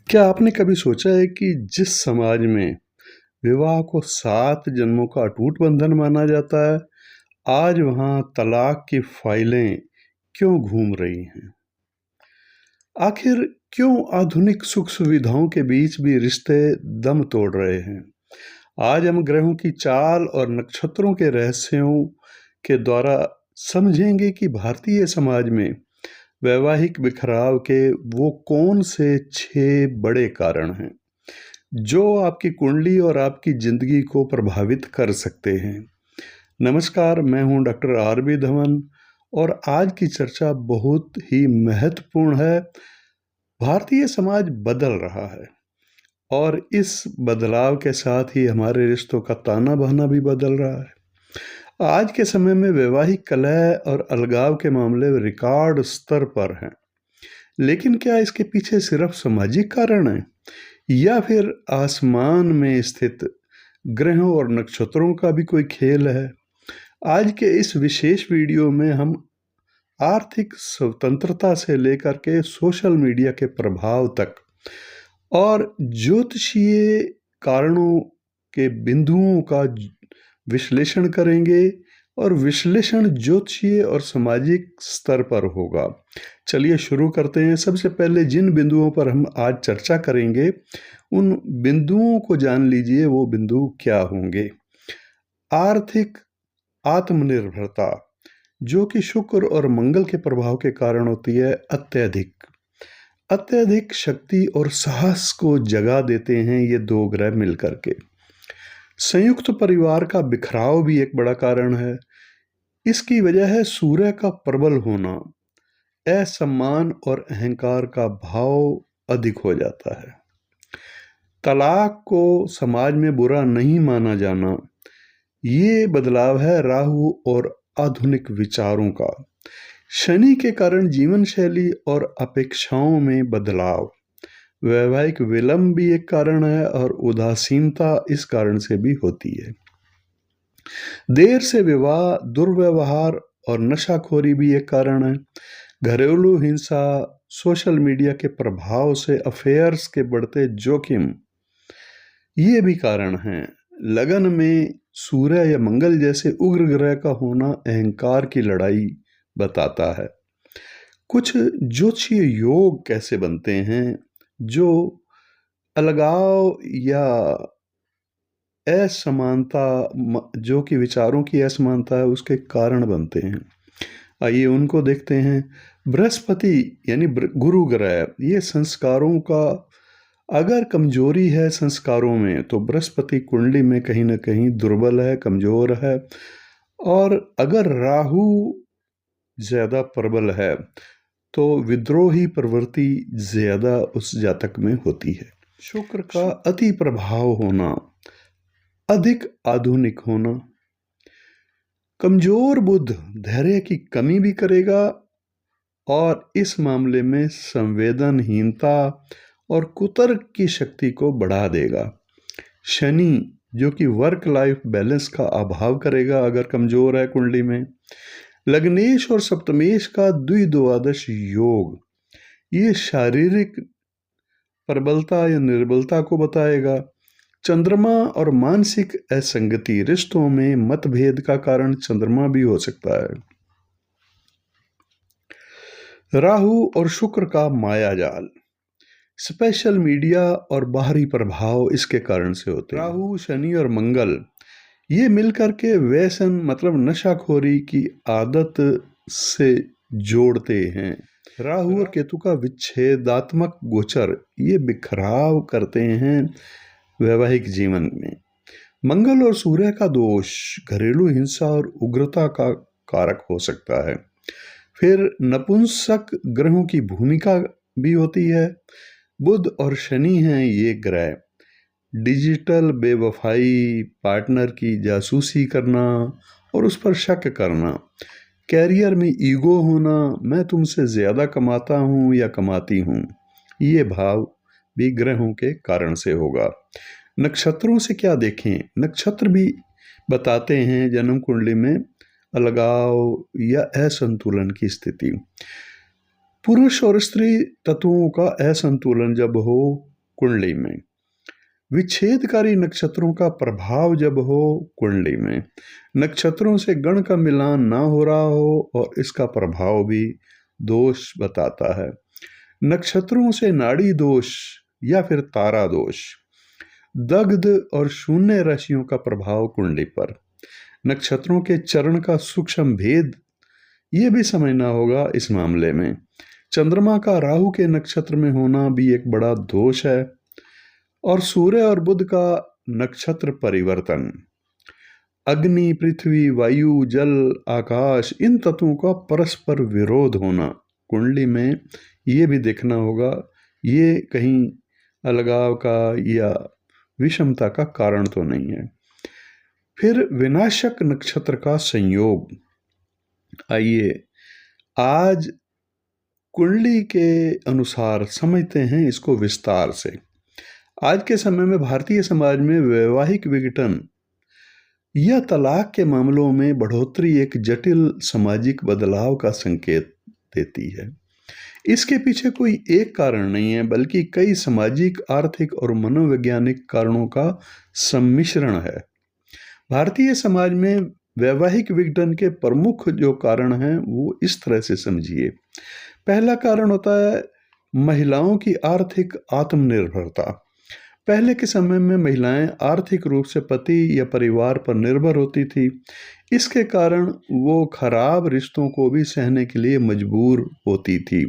क्या आपने कभी सोचा है कि जिस समाज में विवाह को 7 जन्मों का अटूट बंधन माना जाता है, आज वहाँ तलाक की फाइलें क्यों घूम रही हैं? आखिर क्यों आधुनिक सुख सुविधाओं के बीच भी रिश्ते दम तोड़ रहे हैं? आज हम ग्रहों की चाल और नक्षत्रों के रहस्यों के द्वारा समझेंगे कि भारतीय समाज में वैवाहिक बिखराव के वो कौन से 6 बड़े कारण हैं जो आपकी कुंडली और आपकी जिंदगी को प्रभावित कर सकते हैं। नमस्कार, मैं हूं डॉक्टर आर बी धवन और आज की चर्चा बहुत ही महत्वपूर्ण है। भारतीय समाज बदल रहा है और इस बदलाव के साथ ही हमारे रिश्तों का ताना बाना भी बदल रहा है। आज के समय में वैवाहिक कलह और अलगाव के मामले रिकॉर्ड स्तर पर हैं, लेकिन क्या इसके पीछे सिर्फ सामाजिक कारण है या फिर आसमान में स्थित ग्रहों और नक्षत्रों का भी कोई खेल है? आज के इस विशेष वीडियो में हम आर्थिक स्वतंत्रता से लेकर के सोशल मीडिया के प्रभाव तक और ज्योतिषीय कारणों के बिंदुओं का विश्लेषण करेंगे और विश्लेषण ज्योतिषीय और सामाजिक स्तर पर होगा। चलिए शुरू करते हैं। सबसे पहले जिन बिंदुओं पर हम आज चर्चा करेंगे उन बिंदुओं को जान लीजिए, वो बिंदु क्या होंगे। आर्थिक आत्मनिर्भरता, जो कि शुक्र और मंगल के प्रभाव के कारण होती है। अत्यधिक शक्ति और साहस को जगा देते हैं ये 2 ग्रह मिलकर के। संयुक्त परिवार का बिखराव भी एक बड़ा कारण है। इसकी वजह है सूर्य का प्रबल होना, असम्मान और अहंकार का भाव अधिक हो जाता है। तलाक को समाज में बुरा नहीं माना जाना, ये बदलाव है राहु और आधुनिक विचारों का। शनि के कारण जीवन शैली और अपेक्षाओं में बदलाव, वैवाहिक विलंब भी एक कारण है और उदासीनता इस कारण से भी होती है। देर से विवाह, दुर्व्यवहार और नशाखोरी भी एक कारण है। घरेलू हिंसा, सोशल मीडिया के प्रभाव से अफेयर्स के बढ़ते जोखिम, ये भी कारण हैं। लगन में सूर्य या मंगल जैसे उग्र ग्रह का होना अहंकार की लड़ाई बताता है। कुछ ज्योतिषीय योग कैसे बनते हैं जो अलगाव या असमानता, जो कि विचारों की असमानता है, उसके कारण बनते हैं। आइए उनको देखते हैं। बृहस्पति यानी गुरु ग्रह, ये संस्कारों का अगर कमजोरी है संस्कारों में तो बृहस्पति कुंडली में कहीं ना कहीं दुर्बल है, कमजोर है। और अगर राहु ज्यादा प्रबल है तो विद्रोही प्रवृत्ति ज्यादा उस जातक में होती है। शुक्र का अति प्रभाव होना, अधिक आधुनिक होना, कमजोर बुध धैर्य की कमी भी करेगा और इस मामले में संवेदनहीनता और कुतर्क की शक्ति को बढ़ा देगा। शनि, जो कि वर्क लाइफ बैलेंस का अभाव करेगा अगर कमजोर है कुंडली में। लग्नेश और सप्तमेश का द्विद्वादश योग, ये शारीरिक प्रबलता या निर्बलता को बताएगा। चंद्रमा और मानसिक असंगति, रिश्तों में मतभेद का कारण चंद्रमा भी हो सकता है। राहु और शुक्र का माया जाल, स्पेशल मीडिया और बाहरी प्रभाव इसके कारण से होते हैं। राहु, शनि और मंगल ये मिलकर के व्यसन मतलब नशाखोरी की आदत से जोड़ते हैं। राहु और केतु का विच्छेदात्मक गोचर, ये बिखराव करते हैं वैवाहिक जीवन में। मंगल और सूर्य का दोष घरेलू हिंसा और उग्रता का कारक हो सकता है। फिर नपुंसक ग्रहों की भूमिका भी होती है। बुध और शनि हैं ये ग्रह डिजिटल बेवफाई, पार्टनर की जासूसी करना और उस पर शक करना, कैरियर में ईगो होना, मैं तुमसे ज्यादा कमाता हूँ या कमाती हूँ, ये भाव भी ग्रहों के कारण से होगा। नक्षत्रों से क्या देखें? नक्षत्र भी बताते हैं जन्म कुंडली में अलगाव या असंतुलन की स्थिति। पुरुष और स्त्री तत्वों का असंतुलन जब हो कुंडली में। विच्छेदकारी नक्षत्रों का प्रभाव जब हो कुंडली में, नक्षत्रों से गण का मिलान ना हो रहा हो और इसका प्रभाव भी दोष बताता है। नक्षत्रों से नाड़ी दोष या फिर तारा दोष, दग्ध और शून्य राशियों का प्रभाव कुंडली पर, नक्षत्रों के चरण का सूक्ष्म भेद ये भी समझना होगा इस मामले में। चंद्रमा का राहु के नक्षत्र में होना भी एक बड़ा दोष है। और सूर्य और बुध का नक्षत्र परिवर्तन, अग्नि, पृथ्वी, वायु, जल, आकाश, इन तत्वों का परस्पर विरोध होना कुंडली में ये भी देखना होगा, ये कहीं अलगाव का या विषमता का कारण तो नहीं है। फिर विनाशक नक्षत्र का संयोग, आइए आज कुंडली के अनुसार समझते हैं इसको विस्तार से। आज के समय में भारतीय समाज में वैवाहिक विघटन या तलाक के मामलों में बढ़ोतरी एक जटिल सामाजिक बदलाव का संकेत देती है। इसके पीछे कोई एक कारण नहीं है, बल्कि कई सामाजिक, आर्थिक और मनोवैज्ञानिक कारणों का सम्मिश्रण है। भारतीय समाज में वैवाहिक विघटन के प्रमुख जो कारण हैं वो इस तरह से समझिए। पहला कारण होता है महिलाओं की आर्थिक आत्मनिर्भरता। पहले के समय में महिलाएं आर्थिक रूप से पति या परिवार पर निर्भर होती थी। इसके कारण वो खराब रिश्तों को भी सहने के लिए मजबूर होती थी।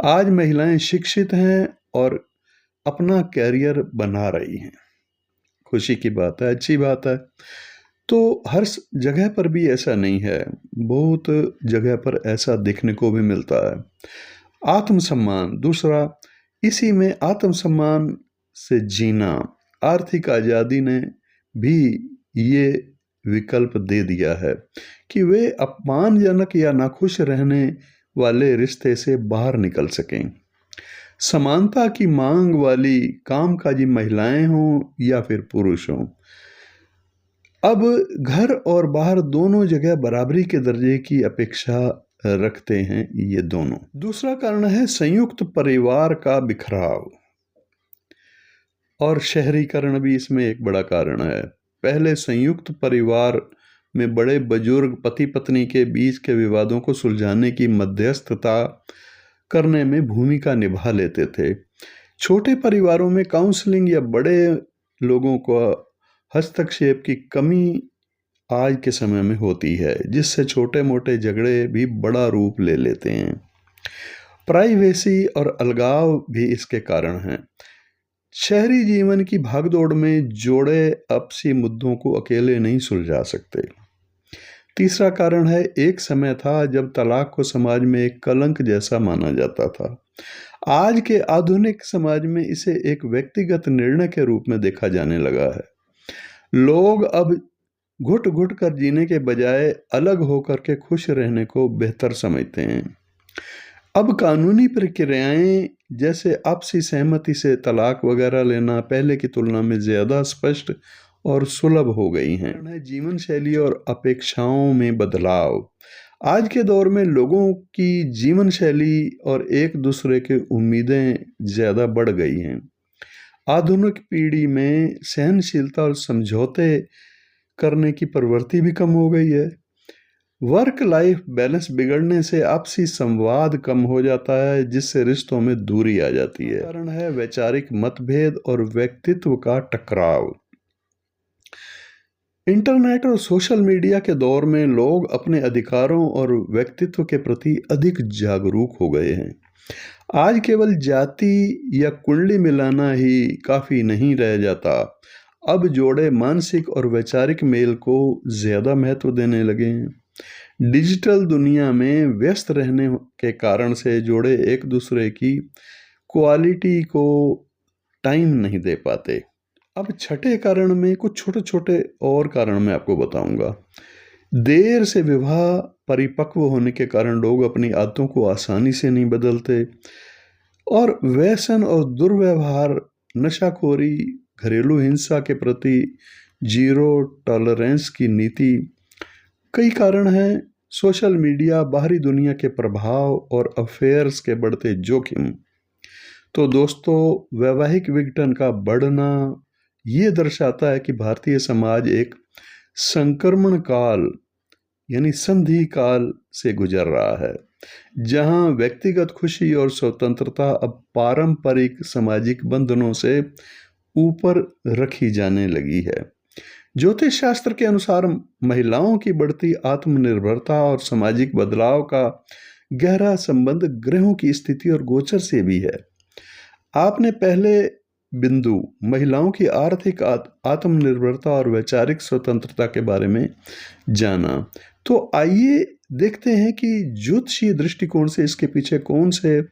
आज महिलाएं शिक्षित हैं और अपना कैरियर बना रही हैं, खुशी की बात है, अच्छी बात है। तो हर जगह पर भी ऐसा नहीं है, बहुत जगह पर ऐसा देखने को भी मिलता है। आत्मसम्मान दूसरा, इसी में आत्मसम्मान से जीना, आर्थिक आज़ादी ने भी ये विकल्प दे दिया है कि वे अपमानजनक या नाखुश रहने वाले रिश्ते से बाहर निकल सकें। समानता की मांग वाली कामकाजी महिलाएं हों या फिर पुरुष हों, अब घर और बाहर दोनों जगह बराबरी के दर्जे की अपेक्षा रखते हैं ये दोनों। दूसरा कारण है संयुक्त परिवार का बिखराव और शहरीकरण भी इसमें एक बड़ा कारण है। पहले संयुक्त परिवार में बड़े बुजुर्ग पति पत्नी के बीच के विवादों को सुलझाने की मध्यस्थता करने में भूमिका निभा लेते थे। छोटे परिवारों में काउंसलिंग या बड़े लोगों को हस्तक्षेप की कमी आज के समय में होती है, जिससे छोटे मोटे झगड़े भी बड़ा रूप ले लेते हैं। प्राइवेसी और अलगाव भी इसके कारण हैं। शहरी जीवन की भागदौड़ में जोड़े आपसी मुद्दों को अकेले नहीं सुलझा सकते। तीसरा कारण है, एक समय था जब तलाक को समाज में एक कलंक जैसा माना जाता था। आज के आधुनिक समाज में इसे एक व्यक्तिगत निर्णय के रूप में देखा जाने लगा है। लोग अब घुट घुट कर जीने के बजाय अलग होकर के खुश रहने को बेहतर समझते हैं। अब कानूनी प्रक्रियाएं जैसे आपसी सहमति से तलाक वगैरह लेना पहले की तुलना में ज़्यादा स्पष्ट और सुलभ हो गई हैं। जीवन शैली और अपेक्षाओं में बदलाव, आज के दौर में लोगों की जीवन शैली और एक दूसरे की उम्मीदें ज़्यादा बढ़ गई हैं। आधुनिक पीढ़ी में सहनशीलता और समझौते करने की प्रवृत्ति भी कम हो गई है। वर्क लाइफ बैलेंस बिगड़ने से आपसी संवाद कम हो जाता है, जिससे रिश्तों में दूरी आ जाती है। कारण है वैचारिक मतभेद और व्यक्तित्व का टकराव। इंटरनेट और सोशल मीडिया के दौर में लोग अपने अधिकारों और व्यक्तित्व के प्रति अधिक जागरूक हो गए हैं। आज केवल जाति या कुंडली मिलाना ही काफ़ी नहीं रह जाता। अब जोड़े मानसिक और वैचारिक मेल को ज़्यादा महत्व देने लगे हैं। डिजिटल दुनिया में व्यस्त रहने के कारण से जोड़े एक दूसरे की क्वालिटी को टाइम नहीं दे पाते। अब छठे कारण में कुछ छोटे छोटे और कारण मैं आपको बताऊंगा। देर से विवाह परिपक्व होने के कारण लोग अपनी आदतों को आसानी से नहीं बदलते, और व्यसन और दुर्व्यवहार, नशाखोरी, घरेलू हिंसा के प्रति जीरो टॉलरेंस की नीति कई कारण हैं। सोशल मीडिया, बाहरी दुनिया के प्रभाव और अफेयर्स के बढ़ते जोखिम। तो दोस्तों, वैवाहिक विघटन का बढ़ना ये दर्शाता है कि भारतीय समाज एक संक्रमण काल यानी संधि काल से गुजर रहा है, जहां व्यक्तिगत खुशी और स्वतंत्रता अब पारंपरिक सामाजिक बंधनों से ऊपर रखी जाने लगी है। ज्योतिष शास्त्र के अनुसार महिलाओं की बढ़ती आत्मनिर्भरता और सामाजिक बदलाव का गहरा संबंध ग्रहों की स्थिति और गोचर से भी है। आपने पहले बिंदु महिलाओं की आर्थिक आत्मनिर्भरता और वैचारिक स्वतंत्रता के बारे में जाना, तो आइए देखते हैं कि ज्योतिषीय दृष्टिकोण से इसके पीछे कौन से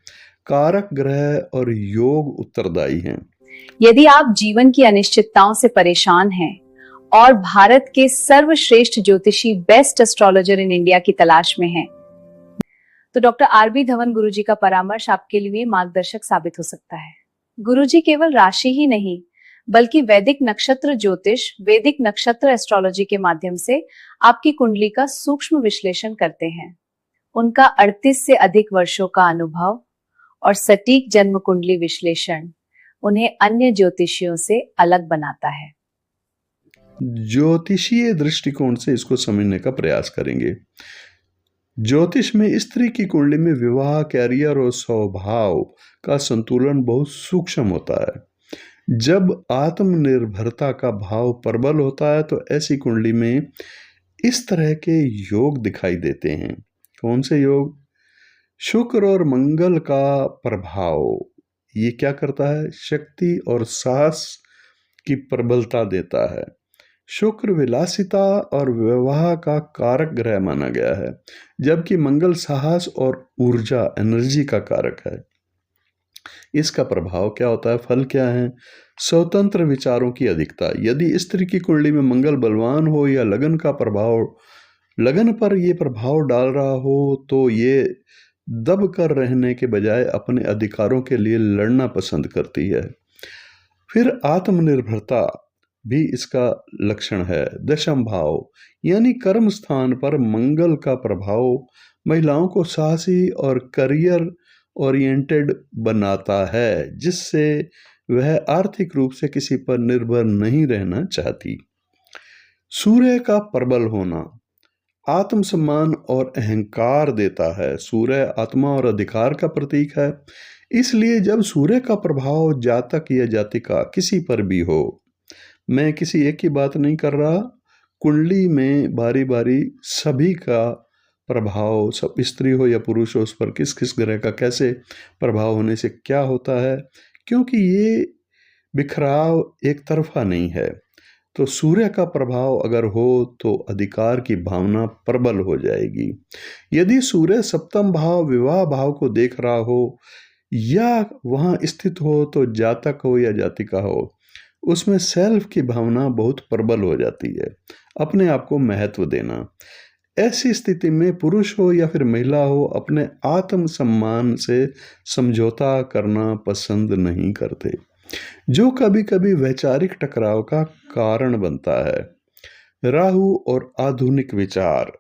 कारक ग्रह और योग उत्तरदायी हैं। यदि आप जीवन की अनिश्चितताओं से परेशान हैं और भारत के सर्वश्रेष्ठ ज्योतिषी बेस्ट एस्ट्रोलॉजर इन इंडिया की तलाश में हैं, तो डॉक्टर आर.बी. धवन गुरुजी का परामर्श आपके लिए मार्गदर्शक साबित हो सकता है। गुरुजी केवल राशि ही नहीं, बल्कि वैदिक नक्षत्र ज्योतिष, वैदिक नक्षत्र एस्ट्रोलॉजी के माध्यम से आपकी कुंडली का सूक्ष्म विश्लेषण करते हैं। उनका 38 से अधिक वर्षों का अनुभव और सटीक जन्म कुंडली विश्लेषण उन्हें अन्य ज्योतिषियों से अलग बनाता है। ज्योतिषीय दृष्टिकोण से इसको समझने का प्रयास करेंगे। ज्योतिष में स्त्री की कुंडली में विवाह, कैरियर और स्वभाव का संतुलन बहुत सूक्ष्म होता है। जब आत्मनिर्भरता का भाव प्रबल होता है तो ऐसी कुंडली में इस तरह के योग दिखाई देते हैं। कौन से योग? शुक्र और मंगल का प्रभाव ये क्या करता है? शक्ति और साहस की प्रबलता देता है। शुक्र विलासिता और विवाह का कारक ग्रह माना गया है, जबकि मंगल साहस और ऊर्जा, एनर्जी का कारक है। इसका प्रभाव क्या होता है? फल क्या है? स्वतंत्र विचारों की अधिकता। यदि स्त्री की कुंडली में मंगल बलवान हो या लगन पर यह प्रभाव डाल रहा हो, तो ये दब कर रहने के बजाय अपने अधिकारों के लिए लड़ना पसंद करती है। फिर आत्मनिर्भरता भी इसका लक्षण है। दशम भाव यानी कर्म स्थान पर मंगल का प्रभाव महिलाओं को साहसी और करियर ओरिएंटेड बनाता है, जिससे वह आर्थिक रूप से किसी पर निर्भर नहीं रहना चाहती। सूर्य का प्रबल होना आत्मसम्मान और अहंकार देता है। सूर्य आत्मा और अधिकार का प्रतीक है, इसलिए जब सूर्य का प्रभाव जातक या जातिका किसी पर भी हो, मैं किसी एक की बात नहीं कर रहा, कुंडली में बारी बारी सभी का प्रभाव, सब स्त्री हो या पुरुष हो, उस पर किस किस ग्रह का कैसे प्रभाव होने से क्या होता है, क्योंकि ये बिखराव एक तरफा नहीं है। तो सूर्य का प्रभाव अगर हो तो अधिकार की भावना प्रबल हो जाएगी। यदि सूर्य सप्तम भाव, विवाह भाव को देख रहा हो या वहाँ स्थित हो, तो जातक हो या जातिका हो, उसमें सेल्फ की भावना बहुत प्रबल हो जाती है, अपने आप को महत्व देना। ऐसी स्थिति में पुरुष हो या फिर महिला हो, अपने आत्म सम्मान से समझौता करना पसंद नहीं करते, जो कभी कभी वैचारिक टकराव का कारण बनता है। राहु और आधुनिक विचार,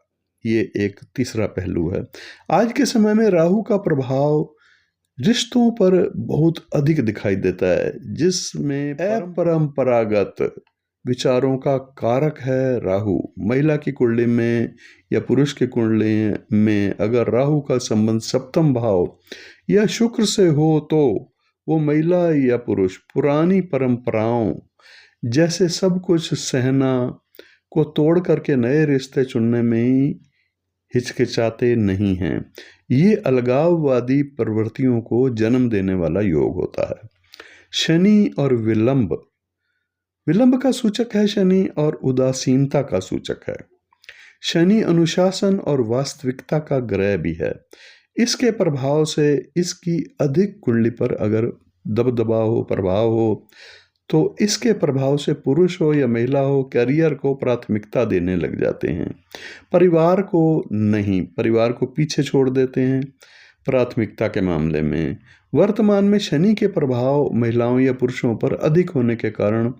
ये एक तीसरा पहलू है। आज के समय में राहु का प्रभाव रिश्तों पर बहुत अधिक दिखाई देता है, जिसमें अपरंपरागत विचारों का कारक है राहु। महिला की कुंडली में या पुरुष की कुंडली में अगर राहु का संबंध सप्तम भाव या शुक्र से हो, तो वो महिला या पुरुष पुरानी परंपराओं जैसे सब कुछ सहना को तोड़ करके नए रिश्ते चुनने में ही हिचकिचाते नहीं हैं। ये अलगाववादी प्रवृत्तियों को जन्म देने वाला योग होता है। शनि और विलंब का सूचक है शनि, और उदासीनता का सूचक है। शनि अनुशासन और वास्तविकता का ग्रह भी है। इसके प्रभाव से इसकी अधिक कुंडली पर अगर दबदबा हो, प्रभाव हो, तो इसके प्रभाव से पुरुष हो या महिला हो, करियर को प्राथमिकता देने लग जाते हैं, परिवार को नहीं, परिवार को पीछे छोड़ देते हैं प्राथमिकता के मामले में। वर्तमान में शनि के प्रभाव महिलाओं या पुरुषों पर अधिक होने के कारण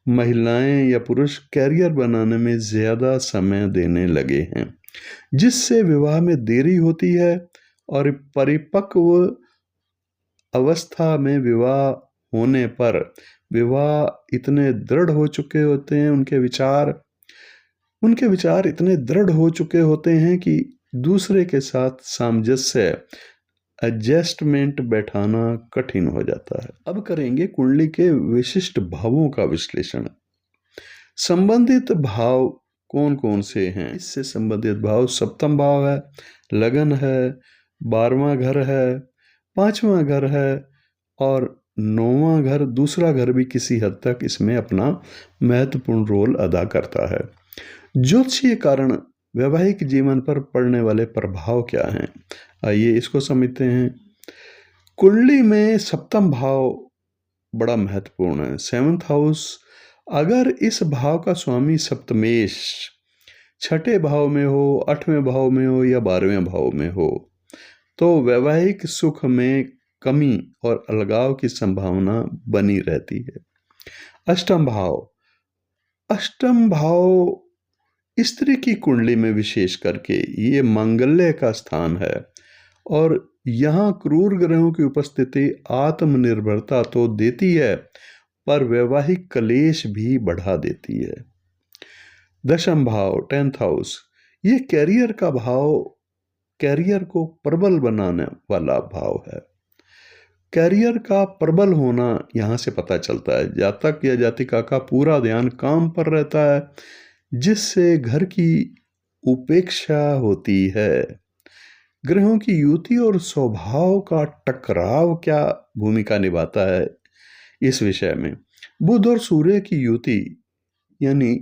महिलाएं या पुरुष कैरियर बनाने में ज़्यादा समय देने लगे हैं, जिससे विवाह में देरी होती है और परिपक्व अवस्था में विवाह होने पर विवाह इतने दृढ़ हो चुके होते हैं, उनके विचार इतने दृढ़ हो चुके होते हैं कि दूसरे के साथ सामंजस्य एडजस्टमेंट बैठाना कठिन हो जाता है। अब करेंगे कुंडली के विशिष्ट भावों का विश्लेषण। संबंधित भाव कौन कौन से हैं? इससे संबंधित भाव सप्तम भाव है, लगन है, 12वां घर है, 5वां घर है और 9वां घर, दूसरा घर भी किसी हद तक इसमें अपना महत्वपूर्ण रोल अदा करता है। ज्योतिषीय कारण वैवाहिक जीवन पर पड़ने वाले प्रभाव क्या हैं? आइए इसको समझते हैं। कुंडली में सप्तम भाव बड़ा महत्वपूर्ण है, 7th हाउस। अगर इस भाव का स्वामी सप्तमेश 6ठे भाव में हो, 8वें भाव में हो या 12वें भाव में हो तो वैवाहिक सुख में कमी और अलगाव की संभावना बनी रहती है। अष्टम भाव स्त्री की कुंडली में विशेष करके ये मांगल्य का स्थान है और यहाँ क्रूर ग्रहों की उपस्थिति आत्मनिर्भरता तो देती है पर वैवाहिक क्लेश भी बढ़ा देती है। दशम भाव 10th हाउस, ये कैरियर का भाव, कैरियर को प्रबल बनाने वाला भाव है। कैरियर का प्रबल होना यहाँ से पता चलता है। जातक या जातिका का पूरा ध्यान काम पर रहता है जिससे घर की उपेक्षा होती है। ग्रहों की युति और स्वभाव का टकराव क्या भूमिका निभाता है इस विषय में? बुध और सूर्य की युति यानी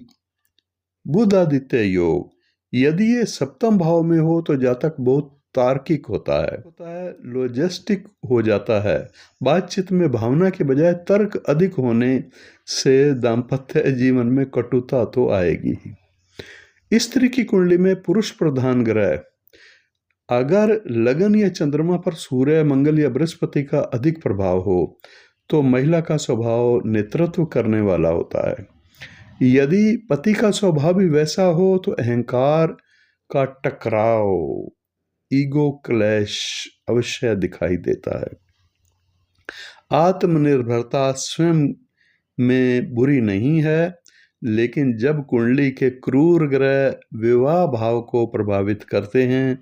बुध आदित्य योग, यदि ये सप्तम भाव में हो तो जातक बहुत तार्किक होता है, लॉजिस्टिक हो जाता है। बातचीत में भावना के बजाय तर्क अधिक होने से दाम्पत्य जीवन में कटुता तो आएगी ही। स्त्री की कुंडली में पुरुष प्रधान ग्रह अगर लगन या चंद्रमा पर सूर्य, मंगल या बृहस्पति का अधिक प्रभाव हो तो महिला का स्वभाव नेतृत्व करने वाला होता है। यदि पति का स्वभाव भी वैसा हो तो अहंकार का टकराव, ईगो क्लैश अवश्य दिखाई देता है। आत्मनिर्भरता स्वयं में बुरी नहीं है, लेकिन जब कुंडली के क्रूर ग्रह विवाह भाव को प्रभावित करते हैं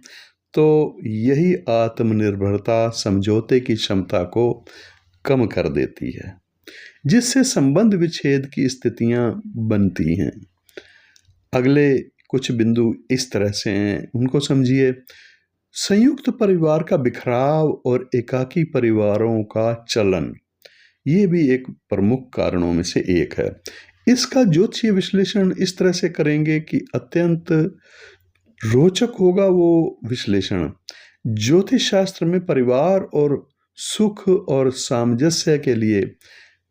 तो यही आत्मनिर्भरता समझौते की क्षमता को कम कर देती है, जिससे संबंध विच्छेद की स्थितियां बनती हैं। अगले कुछ बिंदु इस तरह से हैं, उनको समझिए। संयुक्त परिवार का बिखराव और एकाकी परिवारों का चलन, ये भी एक प्रमुख कारणों में से एक है। इसका ज्योतिषीय विश्लेषण इस तरह से करेंगे कि अत्यंत रोचक होगा वो विश्लेषण। ज्योतिष शास्त्र में परिवार और सुख और सामंजस्य के लिए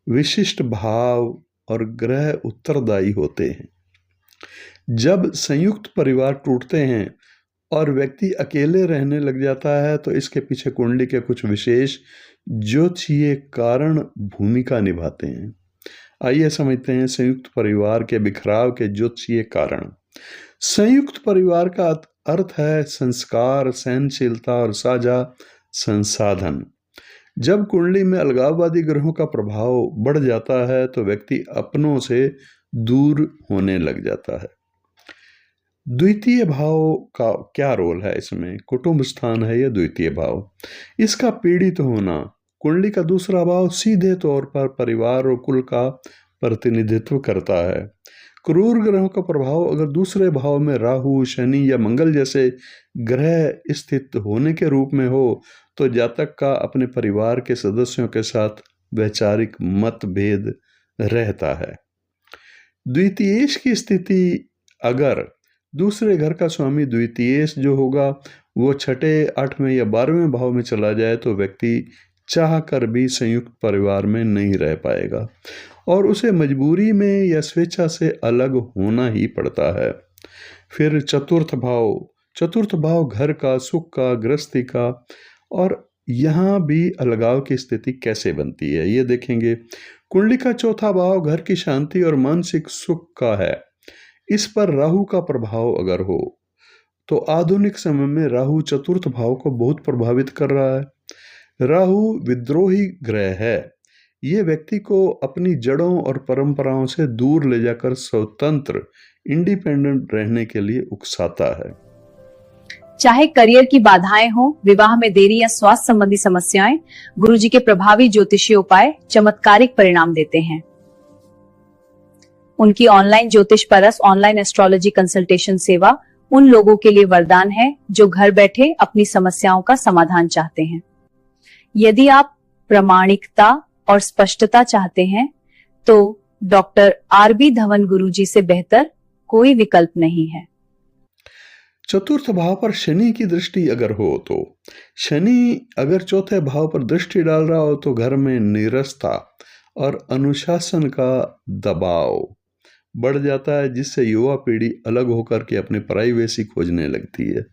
विशिष्ट भाव और ग्रह उत्तरदायी होते हैं। जब संयुक्त परिवार टूटते हैं और व्यक्ति अकेले रहने लग जाता है तो इसके पीछे कुंडली के कुछ विशेष ज्योतिषीय कारण भूमिका निभाते हैं। आइए समझते हैं संयुक्त परिवार के बिखराव के ज्योतिषीय कारण। संयुक्त परिवार का अर्थ है संस्कार, सहनशीलता और साझा संसाधन। जब कुंडली में अलगाववादी ग्रहों का प्रभाव बढ़ जाता है तो व्यक्ति अपनों से दूर होने लग जाता है। द्वितीय भाव का क्या रोल है इसमें? कुटुंब स्थान है यह द्वितीय भाव। इसका पीड़ित होना, कुंडली का दूसरा भाव सीधे तौर पर परिवार और कुल का प्रतिनिधित्व करता है। क्रूर ग्रहों का प्रभाव अगर दूसरे भाव में राहु, शनि या मंगल जैसे ग्रह स्थित होने के रूप में हो तो जातक का अपने परिवार के सदस्यों के साथ वैचारिक मतभेद रहता है। द्वितीयेश की स्थिति, अगर दूसरे घर का स्वामी द्वितीयेश जो होगा वो 6ठे, 8वें या 12वें भाव में चला जाए तो व्यक्ति चाह कर भी संयुक्त परिवार में नहीं रह पाएगा और उसे मजबूरी में या स्वेच्छा से अलग होना ही पड़ता है। फिर चतुर्थ भाव घर का, सुख का, गृहस्थी का, और यहाँ भी अलगाव की स्थिति कैसे बनती है ये देखेंगे। कुंडली का चौथा भाव घर की शांति और मानसिक सुख का है। इस पर राहु का प्रभाव अगर हो तो आधुनिक समय में राहु चतुर्थ भाव को बहुत प्रभावित कर रहा है। राहु विद्रोही ग्रह है। ये व्यक्ति को अपनी जड़ों और परंपराओं से दूर ले जाकर स्वतंत्र इंडिपेंडेंट रहने के लिए उकसाता है। चाहे करियर की बाधाएं हो, विवाह में देरी या स्वास्थ्य संबंधी समस्याएं, गुरुजी के प्रभावी ज्योतिषीय उपाय चमत्कारिक परिणाम देते हैं। उनकी ऑनलाइन ज्योतिष परस ऑनलाइन एस्ट्रोलॉजी कंसल्टेशन सेवा उन लोगों के लिए वरदान है जो घर बैठे अपनी समस्याओं का समाधान चाहते हैं। यदि आप प्रामाणिकता और स्पष्टता चाहते हैं तो डॉक्टर आरबी धवन गुरुजी से बेहतर कोई विकल्प नहीं है। चतुर्थ भाव पर शनि की दृष्टि अगर हो तो शनि अगर चौथे भाव पर दृष्टि डाल रहा हो तो घर में नीरसता और अनुशासन का दबाव बढ़ जाता है, जिससे युवा पीढ़ी अलग होकर के अपने प्राइवेसी खोजने लगती है।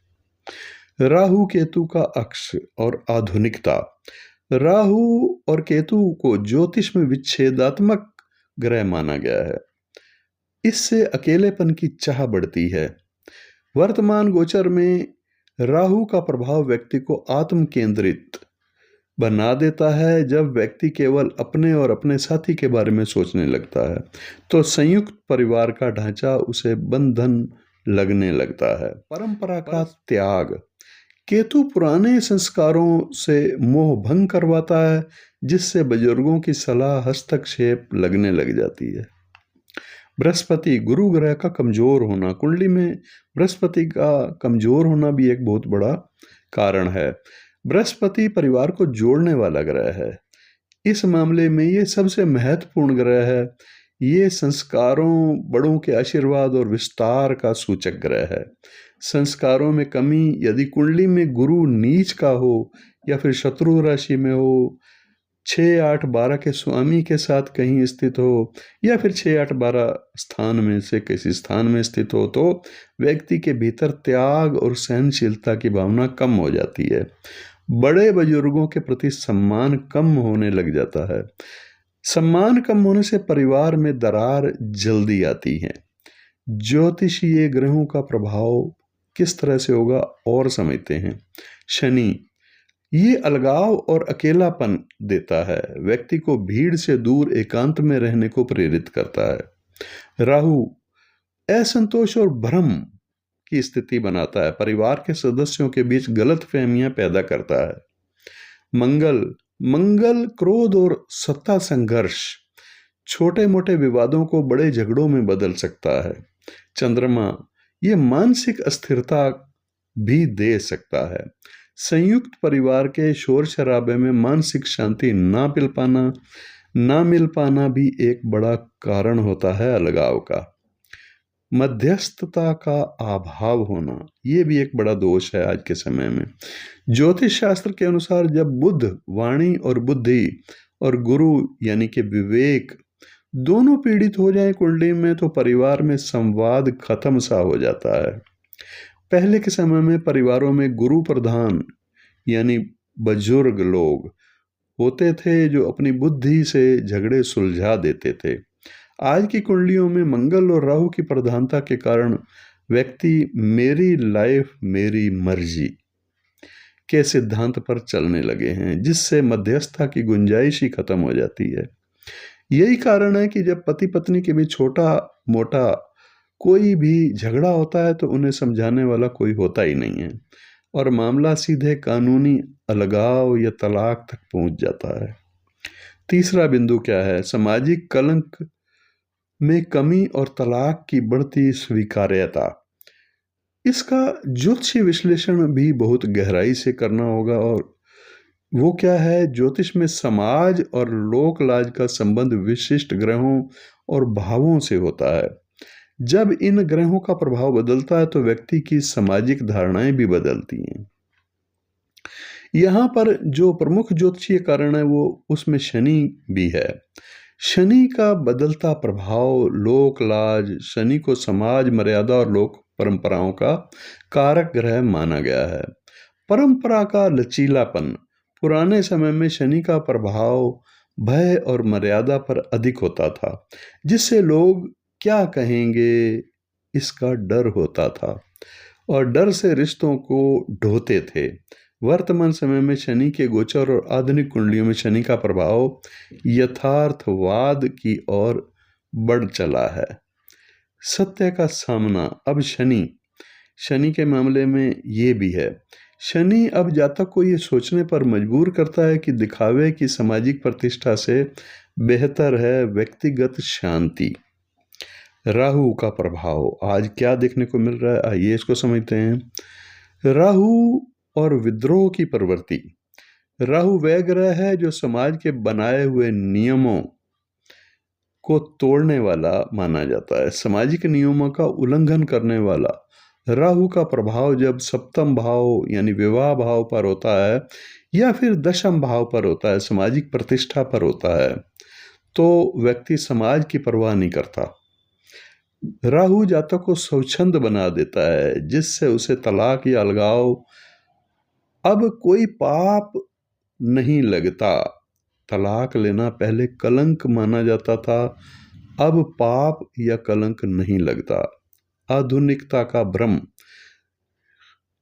राहु केतु का अक्ष और आधुनिकता। राहु और केतु को ज्योतिष में विच्छेदात्मक ग्रह माना गया है। इससे अकेलेपन की चाह बढ़ती है। वर्तमान गोचर में राहु का प्रभाव व्यक्ति को आत्म केंद्रित बना देता है। जब व्यक्ति केवल अपने और अपने साथी के बारे में सोचने लगता है तो संयुक्त परिवार का ढांचा उसे बंधन लगने लगता है। परंपरा का त्याग। केतु पुराने संस्कारों से मोह भंग करवाता है, जिससे बुजुर्गों की सलाह हस्तक्षेप लगने लग जाती है। बृहस्पति गुरु ग्रह का कमजोर होना। कुंडली में बृहस्पति का कमजोर होना भी एक बहुत बड़ा कारण है। बृहस्पति परिवार को जोड़ने वाला ग्रह है। इस मामले में ये सबसे महत्वपूर्ण ग्रह है। ये संस्कारों, बड़ों के आशीर्वाद और विस्तार का सूचक ग्रह है। संस्कारों में कमी यदि कुंडली में गुरु नीच का हो या फिर शत्रु राशि में हो, 6, 8, 12 के स्वामी के साथ कहीं स्थित हो या फिर 6, 8, 12 स्थान में से किसी स्थान में स्थित हो तो व्यक्ति के भीतर त्याग और सहनशीलता की भावना कम हो जाती है। बड़े बुजुर्गों के प्रति सम्मान कम होने लग जाता है। सम्मान कम होने से परिवार में दरार जल्दी आती है। ज्योतिषीय ग्रहों का प्रभाव किस तरह से होगा और समझते हैं। शनि ये अलगाव और अकेलापन देता है, व्यक्ति को भीड़ से दूर एकांत में रहने को प्रेरित करता है। राहु असंतोष और भ्रम की स्थिति बनाता है, परिवार के सदस्यों के बीच गलत फहमियां पैदा करता है। मंगल क्रोध और सत्ता संघर्ष, छोटे मोटे विवादों को बड़े झगड़ों में बदल सकता है। चंद्रमा ये मानसिक अस्थिरता भी दे सकता है। संयुक्त परिवार के शोर शराबे में मानसिक शांति ना मिल पाना भी एक बड़ा कारण होता है अलगाव का। मध्यस्थता का अभाव होना ये भी एक बड़ा दोष है आज के समय में। ज्योतिष शास्त्र के अनुसार जब बुध वाणी और बुद्धि और गुरु यानी कि विवेक दोनों पीड़ित हो जाएं कुंडली में तो परिवार में संवाद खत्म सा हो जाता है। पहले के समय में परिवारों में गुरु प्रधान यानी बुजुर्ग लोग होते थे जो अपनी बुद्धि से झगड़े सुलझा देते थे। आज की कुंडलियों में मंगल और राहु की प्रधानता के कारण व्यक्ति मेरी लाइफ मेरी मर्जी के सिद्धांत पर चलने लगे हैं, जिससे मध्यस्थता की गुंजाइश ही खत्म हो जाती है। यही कारण है कि जब पति पत्नी के बीच छोटा मोटा कोई भी झगड़ा होता है तो उन्हें समझाने वाला कोई होता ही नहीं है और मामला सीधे कानूनी अलगाव या तलाक तक पहुंच जाता है। तीसरा बिंदु क्या है? सामाजिक कलंक में कमी और तलाक की बढ़ती स्वीकार्यता। इसका ज्योतिषीय विश्लेषण भी बहुत गहराई से करना होगा। और वो क्या है? ज्योतिष में समाज और लोक लाज का संबंध विशिष्ट ग्रहों और भावों से होता है। जब इन ग्रहों का प्रभाव बदलता है तो व्यक्ति की सामाजिक धारणाएं भी बदलती हैं। यहाँ पर जो प्रमुख ज्योतिषीय कारण है वो उसमें शनि भी है। शनि का बदलता प्रभाव लोक लाज, शनि को समाज मर्यादा और लोक परंपराओं का कारक ग्रह माना गया है। परंपरा का लचीलापन। पुराने समय में शनि का प्रभाव भय और मर्यादा पर अधिक होता था, जिससे लोग क्या कहेंगे इसका डर होता था और डर से रिश्तों को ढोते थे। वर्तमान समय में शनि के गोचर और आधुनिक कुंडलियों में शनि का प्रभाव यथार्थवाद की ओर बढ़ चला है। सत्य का सामना अब शनि के मामले में ये भी है। शनि अब जातक को ये सोचने पर मजबूर करता है कि दिखावे की सामाजिक प्रतिष्ठा से बेहतर है व्यक्तिगत शांति। राहु का प्रभाव आज क्या देखने को मिल रहा है, आइए इसको समझते हैं। राहु और विद्रोह की प्रवृत्ति। राहु वह ग्रह है जो समाज के बनाए हुए नियमों को तोड़ने वाला माना जाता है, सामाजिक नियमों का उल्लंघन करने वाला। राहु का प्रभाव जब सप्तम भाव यानी विवाह भाव पर होता है या फिर दशम भाव पर होता है, सामाजिक प्रतिष्ठा पर होता है, तो व्यक्ति समाज की परवाह नहीं करता। राहु जातक को स्वच्छंद बना देता है, जिससे उसे तलाक या अलगाव अब कोई पाप नहीं लगता। तलाक लेना पहले कलंक माना जाता था, अब पाप या कलंक नहीं लगता। आधुनिकता का भ्रम।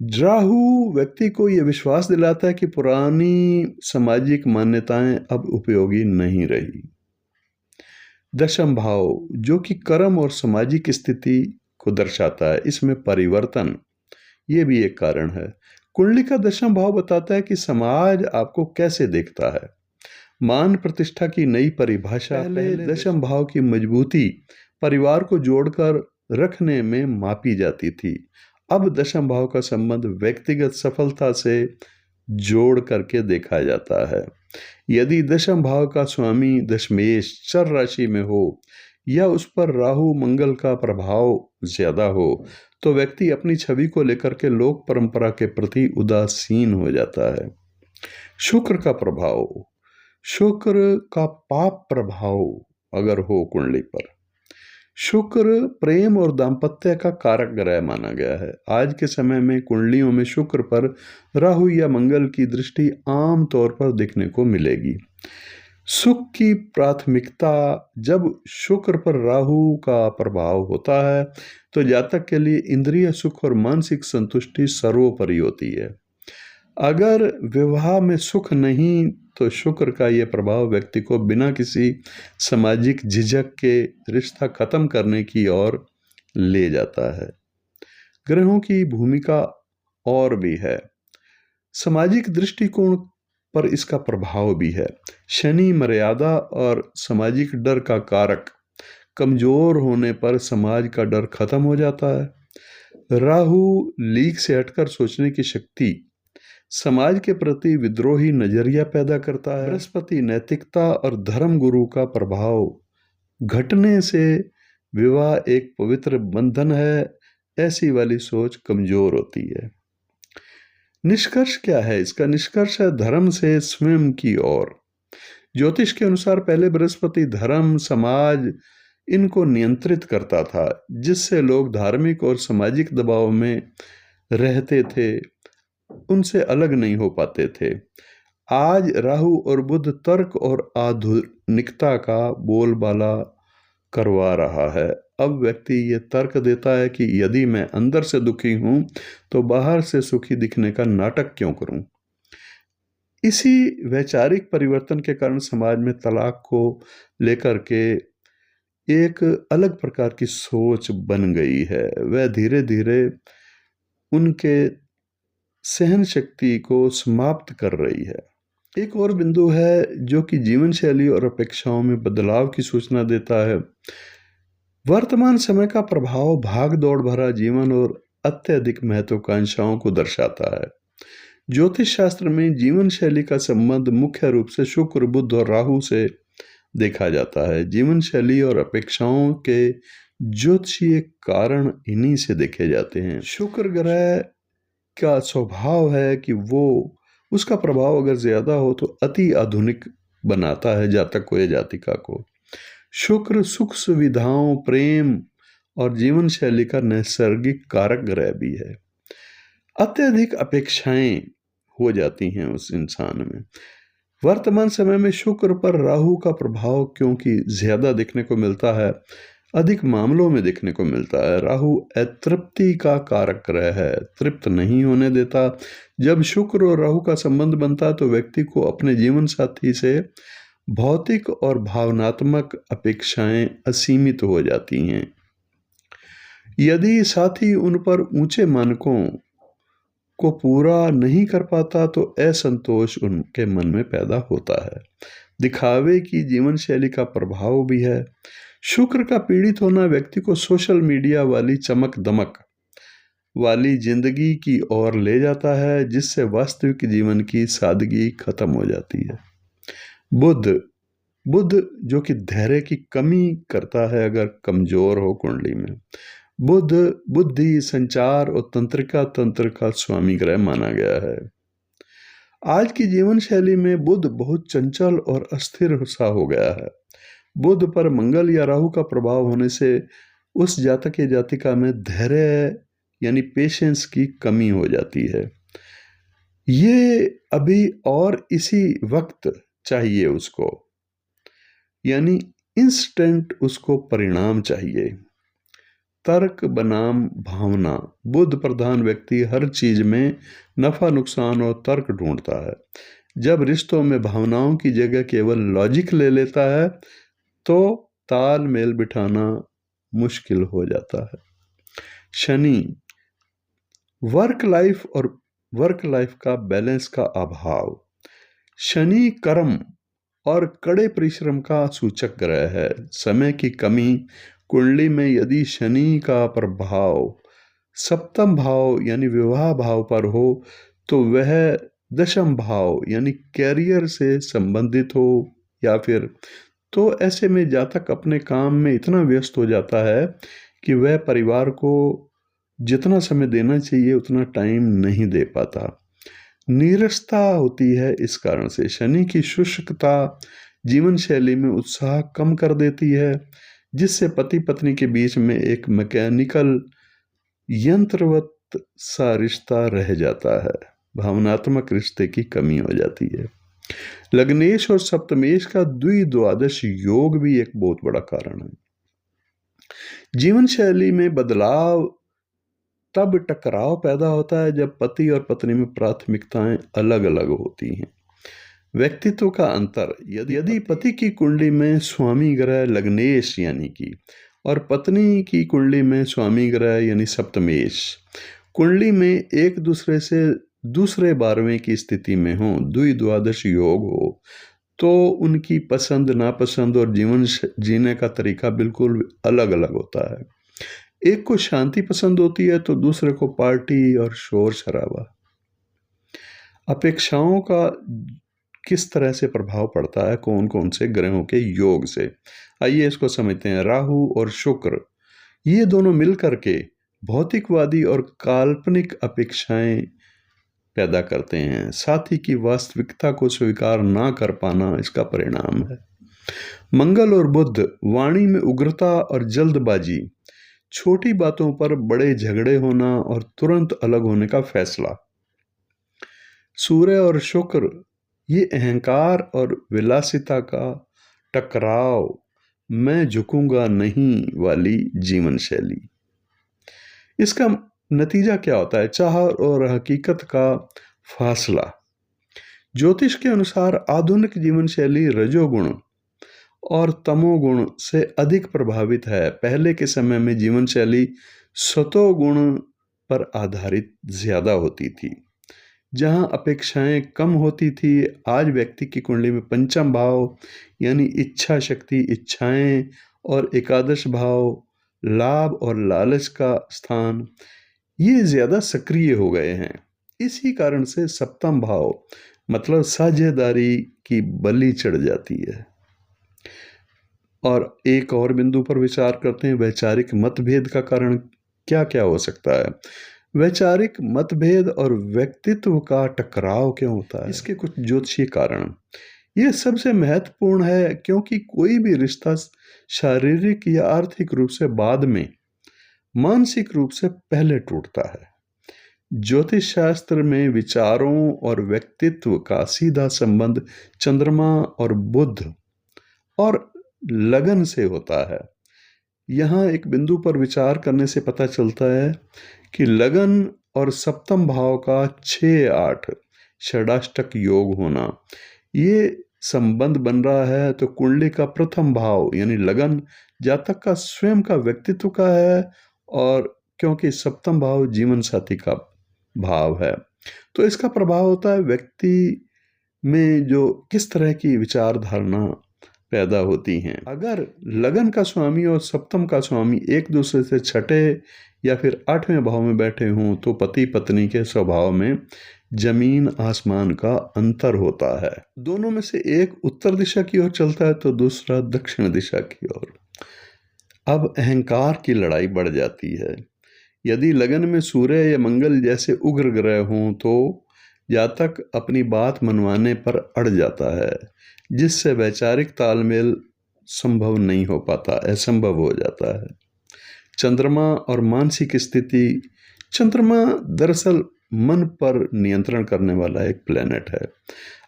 राहु व्यक्ति को यह विश्वास दिलाता है कि पुरानी सामाजिक मान्यताएं अब उपयोगी नहीं रही। दशम भाव जो कि कर्म और सामाजिक स्थिति को दर्शाता है, इसमें परिवर्तन ये भी एक कारण है। कुंडली का दशम भाव बताता है कि समाज आपको कैसे देखता है। मान प्रतिष्ठा की नई परिभाषा। पहले दशम भाव की मजबूती परिवार को जोड़कर रखने में मापी जाती थी, अब दशम भाव का संबंध व्यक्तिगत सफलता से जोड़ करके देखा जाता है। यदि दशम भाव का स्वामी दशमेश चर राशि में हो या उस पर राहु मंगल का प्रभाव ज्यादा हो, तो व्यक्ति अपनी छवि को लेकर के लोक परंपरा के प्रति उदासीन हो जाता है। शुक्र का प्रभाव। शुक्र का पाप प्रभाव अगर हो कुंडली पर, शुक्र प्रेम और दाम्पत्य का कारक ग्रह माना गया है। आज के समय में कुंडलियों में शुक्र पर राहु या मंगल की दृष्टि आम तौर पर देखने को मिलेगी। सुख की प्राथमिकता। जब शुक्र पर राहु का प्रभाव होता है तो जातक के लिए इंद्रिय सुख और मानसिक संतुष्टि सर्वोपरि होती है। अगर विवाह में सुख नहीं तो शुक्र का यह प्रभाव व्यक्ति को बिना किसी सामाजिक झिझक के रिश्ता खत्म करने की ओर ले जाता है। ग्रहों की भूमिका और भी है, सामाजिक दृष्टिकोण पर इसका प्रभाव भी है। शनि मर्यादा और सामाजिक डर का कारक, कमजोर होने पर समाज का डर खत्म हो जाता है। राहु लीक से हटकर सोचने की शक्ति, समाज के प्रति विद्रोही नजरिया पैदा करता है। बृहस्पति नैतिकता और धर्म गुरु का प्रभाव घटने से विवाह एक पवित्र बंधन है, ऐसी वाली सोच कमजोर होती है। निष्कर्ष क्या है इसका? निष्कर्ष है धर्म से स्वयं की ओर। ज्योतिष के अनुसार पहले बृहस्पति धर्म समाज इनको नियंत्रित करता था, जिससे लोग धार्मिक और सामाजिक दबाव में रहते थे, उनसे अलग नहीं हो पाते थे। आज राहु और बुध तर्क और आधुनिकता का बोलबाला करवा रहा है। अब व्यक्ति ये तर्क देता है कि यदि मैं अंदर से दुखी हूं तो बाहर से सुखी दिखने का नाटक क्यों करूं। इसी वैचारिक परिवर्तन के कारण समाज में तलाक को लेकर के एक अलग प्रकार की सोच बन गई है। वह धीरे धीरे उनके सहन शक्ति को समाप्त कर रही है। एक और बिंदु है जो कि जीवन शैली और अपेक्षाओं में बदलाव की सूचना देता है। वर्तमान समय का प्रभाव भाग दौड़ भरा जीवन और अत्यधिक महत्वाकांक्षाओं को दर्शाता है। ज्योतिष शास्त्र में जीवन शैली का संबंध मुख्य रूप से शुक्र, बुध और राहु से देखा जाता है। जीवन शैली और अपेक्षाओं के ज्योतिषीय कारण इन्हीं से देखे जाते हैं। शुक्र ग्रह का स्वभाव है कि वो उसका प्रभाव अगर ज्यादा हो तो अति आधुनिक बनाता है जातक को या जातिका को। शुक्र सुख सुविधाओं, प्रेम और जीवन शैली का नैसर्गिक कारक ग्रह भी है। अत्यधिक अपेक्षाएं हो जाती हैं उस इंसान में। वर्तमान समय में शुक्र पर राहु का प्रभाव क्योंकि ज्यादा देखने को मिलता है, अधिक मामलों में देखने को मिलता है। राहु अतृप्ति का कारक ग्रह है, तृप्त नहीं होने देता। जब शुक्र और राहु का संबंध बनता है तो व्यक्ति को अपने जीवन साथी से भौतिक और भावनात्मक अपेक्षाएं असीमित हो जाती हैं। यदि साथी उन पर ऊंचे मानकों को पूरा नहीं कर पाता तो असंतोष उनके मन में पैदा होता है। दिखावे की जीवन शैली का प्रभाव भी है। शुक्र का पीड़ित होना व्यक्ति को सोशल मीडिया वाली चमक दमक वाली जिंदगी की ओर ले जाता है, जिससे वास्तविक जीवन की सादगी खत्म हो जाती है। बुध जो कि धैर्य की कमी करता है अगर कमजोर हो कुंडली में। बुध बुद्धि, संचार और तंत्र का स्वामी ग्रह माना गया है। आज की जीवन शैली में बुध बहुत चंचल और अस्थिर सा हो गया है। बुध पर मंगल या राहु का प्रभाव होने से उस जातक या जातिका में धैर्य यानी पेशेंस की कमी हो जाती है। ये अभी और इसी वक्त चाहिए उसको, यानी इंस्टेंट उसको परिणाम चाहिए। तर्क बनाम भावना। बुध प्रधान व्यक्ति हर चीज में नफा नुकसान और तर्क ढूंढता है। जब रिश्तों में भावनाओं की जगह केवल लॉजिक ले लेता है तो तालमेल बिठाना मुश्किल हो जाता है। शनि, वर्क लाइफ का बैलेंस का अभाव। शनि कर्म और कड़े परिश्रम का सूचक ग्रह है। समय की कमी। कुंडली में यदि शनि का प्रभाव सप्तम भाव यानी विवाह भाव पर हो तो वह दशम भाव यानी कैरियर से संबंधित हो, या फिर तो ऐसे में जातक अपने काम में इतना व्यस्त हो जाता है कि वह परिवार को जितना समय देना चाहिए उतना टाइम नहीं दे पाता। नीरसता होती है इस कारण से। शनि की शुष्कता जीवन शैली में उत्साह कम कर देती है, जिससे पति पत्नी के बीच में एक मैकेनिकल यंत्रवत सा रिश्ता रह जाता है। भावनात्मक रिश्ते की कमी हो जाती है। लग्नेश और सप्तमेश का द्विद्वादश योग भी एक बहुत बड़ा कारण है। जीवन शैली में बदलाव तब टकराव पैदा होता है जब पति और पत्नी में प्राथमिकताएं अलग अलग होती हैं। व्यक्तित्व का अंतर। यदि पति की कुंडली में स्वामी ग्रह लग्नेश यानी कि और पत्नी की कुंडली में स्वामी ग्रह यानी सप्तमेश कुंडली में एक दूसरे से दूसरे 12वें की स्थिति में हो, द्विद्वादश योग हो, तो उनकी पसंद नापसंद और जीवन जीने का तरीका बिल्कुल अलग अलग होता है। एक को शांति पसंद होती है तो दूसरे को पार्टी और शोर शराबा। अपेक्षाओं का किस तरह से प्रभाव पड़ता है कौन कौन से ग्रहों के योग से, आइए इसको समझते हैं। राहु और शुक्र ये दोनों मिलकर के भौतिकवादी और काल्पनिक अपेक्षाएं पैदा करते हैं। साथी की वास्तविकता को स्वीकार ना कर पाना इसका परिणाम है। मंगल और बुध वाणी में उग्रता और जल्दबाजी, छोटी बातों पर बड़े झगड़े होना और तुरंत अलग होने का फैसला। सूर्य और शुक्र ये अहंकार और विलासिता का टकराव, मैं झुकूंगा नहीं वाली जीवन शैली। इसका नतीजा क्या होता है? चाह और हकीकत का फासला। ज्योतिष के अनुसार आधुनिक जीवन शैली रजोगुण और तमोगुण से अधिक प्रभावित है। पहले के समय में जीवन शैली सतोगुण पर आधारित ज्यादा होती थी, जहां अपेक्षाएं कम होती थी। आज व्यक्ति की कुंडली में पंचम भाव यानी इच्छा शक्ति, इच्छाएं और एकादश भाव लाभ और लालच का स्थान ये ज्यादा सक्रिय हो गए हैं। इसी कारण से सप्तम भाव मतलब साझेदारी की बलि चढ़ जाती है। और एक और बिंदु पर विचार करते हैं, वैचारिक मतभेद का कारण क्या क्या हो सकता है। वैचारिक मतभेद और व्यक्तित्व का टकराव क्यों होता है? इसके कुछ ज्योतिषीय कारण। यह सबसे महत्वपूर्ण है क्योंकि कोई भी रिश्ता शारीरिक या आर्थिक रूप से बाद में मानसिक रूप से पहले टूटता है। ज्योतिष शास्त्र में विचारों और व्यक्तित्व का सीधा संबंध चंद्रमा और बुध और लगन से होता है। यहाँ एक बिंदु पर विचार करने से पता चलता है कि लगन और सप्तम भाव का 6-8 षडाष्टक योग होना, ये संबंध बन रहा है तो कुंडली का प्रथम भाव यानी लगन जातक का स्वयं का व्यक्तित्व का है, और क्योंकि सप्तम भाव जीवन साथी का भाव है तो इसका प्रभाव होता है व्यक्ति में जो किस तरह की विचार धारणा पैदा होती हैं। अगर लगन का स्वामी और सप्तम का स्वामी एक दूसरे से छठे या फिर 8वें भाव में बैठे हों तो पति पत्नी के स्वभाव में जमीन आसमान का अंतर होता है। दोनों में से एक उत्तर दिशा की ओर चलता है तो दूसरा दक्षिण दिशा की ओर। अब अहंकार की लड़ाई बढ़ जाती है। यदि लगन में सूर्य या मंगल जैसे उग्र ग्रह हों तो जातक अपनी बात मनवाने पर अड़ जाता है, जिससे वैचारिक तालमेल संभव नहीं हो पाता, असंभव हो जाता है। चंद्रमा और मानसिक स्थिति। चंद्रमा दरअसल मन पर नियंत्रण करने वाला एक प्लेनेट है।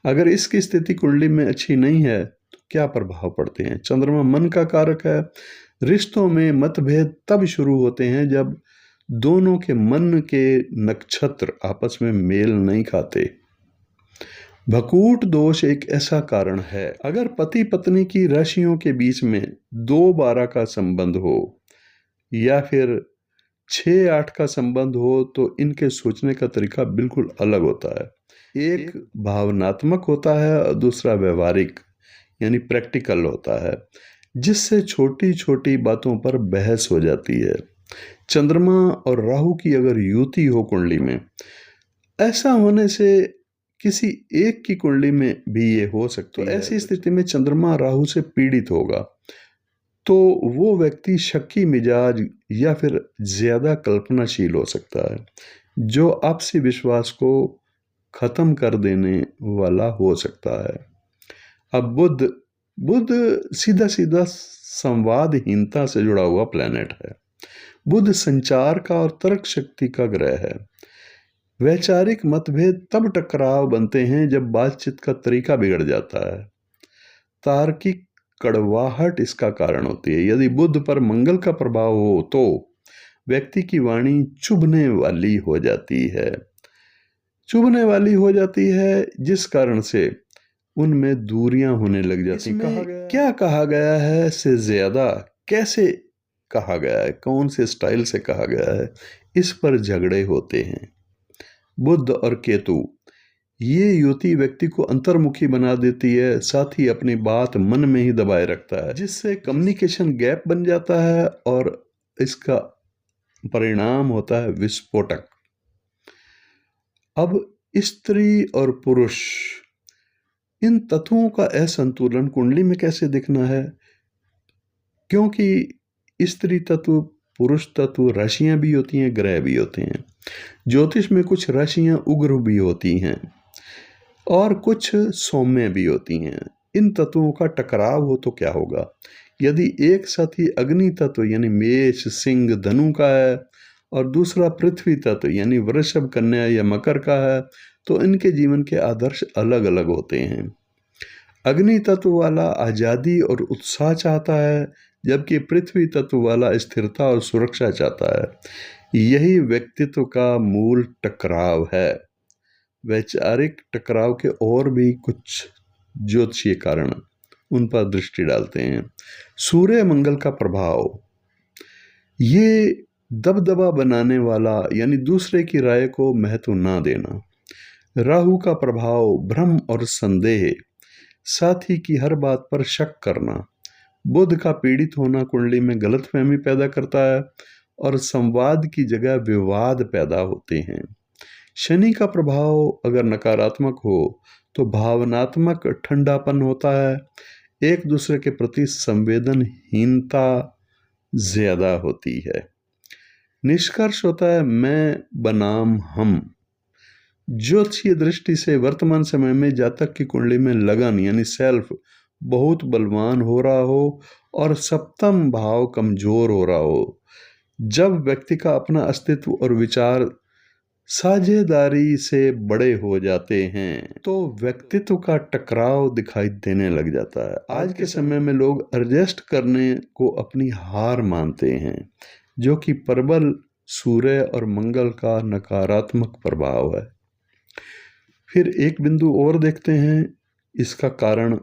अगर इसकी स्थिति कुंडली में अच्छी नहीं है तो क्या प्रभाव पड़ते हैं? चंद्रमा मन का कारक है। रिश्तों में मतभेद तब शुरू होते हैं जब दोनों के मन के नक्षत्र आपस में मेल नहीं खाते। भकूट दोष एक ऐसा कारण है। अगर पति पत्नी की राशियों के बीच में 2-12 का संबंध हो या फिर 6-8 का संबंध हो तो इनके सोचने का तरीका बिल्कुल अलग होता है। एक भावनात्मक होता है और दूसरा व्यवहारिक यानी प्रैक्टिकल होता है, जिससे छोटी छोटी बातों पर बहस हो जाती है। चंद्रमा और राहु की अगर युति हो कुंडली में, ऐसा होने से किसी एक की कुंडली में भी ये हो सकता है। तो ऐसी स्थिति में चंद्रमा राहु से पीड़ित होगा तो वो व्यक्ति शक्की मिजाज या फिर ज्यादा कल्पनाशील हो सकता है, जो आपसी विश्वास को खत्म कर देने वाला हो सकता है। अब बुध सीधा सीधा संवादहीनता से जुड़ा हुआ प्लेनेट है। बुध संचार का और तर्क शक्ति का ग्रह है। वैचारिक मतभेद तब टकराव बनते हैं जब बातचीत का तरीका बिगड़ जाता है। तार्किक कड़वाहट इसका कारण होती है। यदि बुध पर मंगल का प्रभाव हो तो व्यक्ति की वाणी चुभने वाली हो जाती है, जिस कारण से उनमें दूरियां होने लग जाती हैं। क्या कहा गया है से ज्यादा कैसे कहा गया है, कौन से स्टाइल से कहा गया है, इस पर झगड़े होते हैं। बुध और केतु, ये युति व्यक्ति को अंतर्मुखी बना देती है, साथ ही अपनी बात मन में ही दबाए रखता है, जिससे कम्युनिकेशन गैप बन जाता है और इसका परिणाम होता है विस्फोटक। अब स्त्री और पुरुष, इन तत्वों का असंतुलन कुंडली में कैसे दिखना है? क्योंकि स्त्री तत्व, पुरुष तत्व, राशियां भी होती हैं, ग्रह भी होते हैं। ज्योतिष में कुछ राशियां उग्र भी होती हैं और कुछ सौम्य भी होती हैं। इन तत्वों का टकराव हो तो क्या होगा? यदि एक साथी अग्नि तत्व यानी मेष, सिंह, धनु का है और दूसरा पृथ्वी तत्व यानी वृषभ, कन्या या मकर का है तो इनके जीवन के आदर्श अलग अलग होते हैं। अग्नि तत्व वाला आजादी और उत्साह चाहता है, जबकि पृथ्वी तत्व वाला स्थिरता और सुरक्षा चाहता है। यही व्यक्तित्व का मूल टकराव है। वैचारिक टकराव के और भी कुछ ज्योतिषीय कारण उन पर दृष्टि डालते हैं। सूर्य मंगल का प्रभाव, ये दबदबा बनाने वाला यानी दूसरे की राय को महत्व ना देना। राहु का प्रभाव, भ्रम और संदेह, साथी की हर बात पर शक करना। बुध का पीड़ित होना कुंडली में गलतफहमी पैदा करता है और संवाद की जगह विवाद पैदा होते हैं। शनि का प्रभाव अगर नकारात्मक हो तो भावनात्मक ठंडापन होता है, एक दूसरे के प्रति संवेदनहीनता ज्यादा होती है। निष्कर्ष होता है मैं बनाम हम। ज्योतिषीय दृष्टि से वर्तमान समय में जातक की कुंडली में लगन यानी सेल्फ बहुत बलवान हो रहा हो और सप्तम भाव कमजोर हो रहा हो, जब व्यक्ति का अपना अस्तित्व और विचार साझेदारी से बड़े हो जाते हैं तो व्यक्तित्व का टकराव दिखाई देने लग जाता है। आज के समय में लोग एडजस्ट करने को अपनी हार मानते हैं, जो कि प्रबल सूर्य और मंगल का नकारात्मक प्रभाव है। फिर एक बिंदु और देखते हैं इसका कारण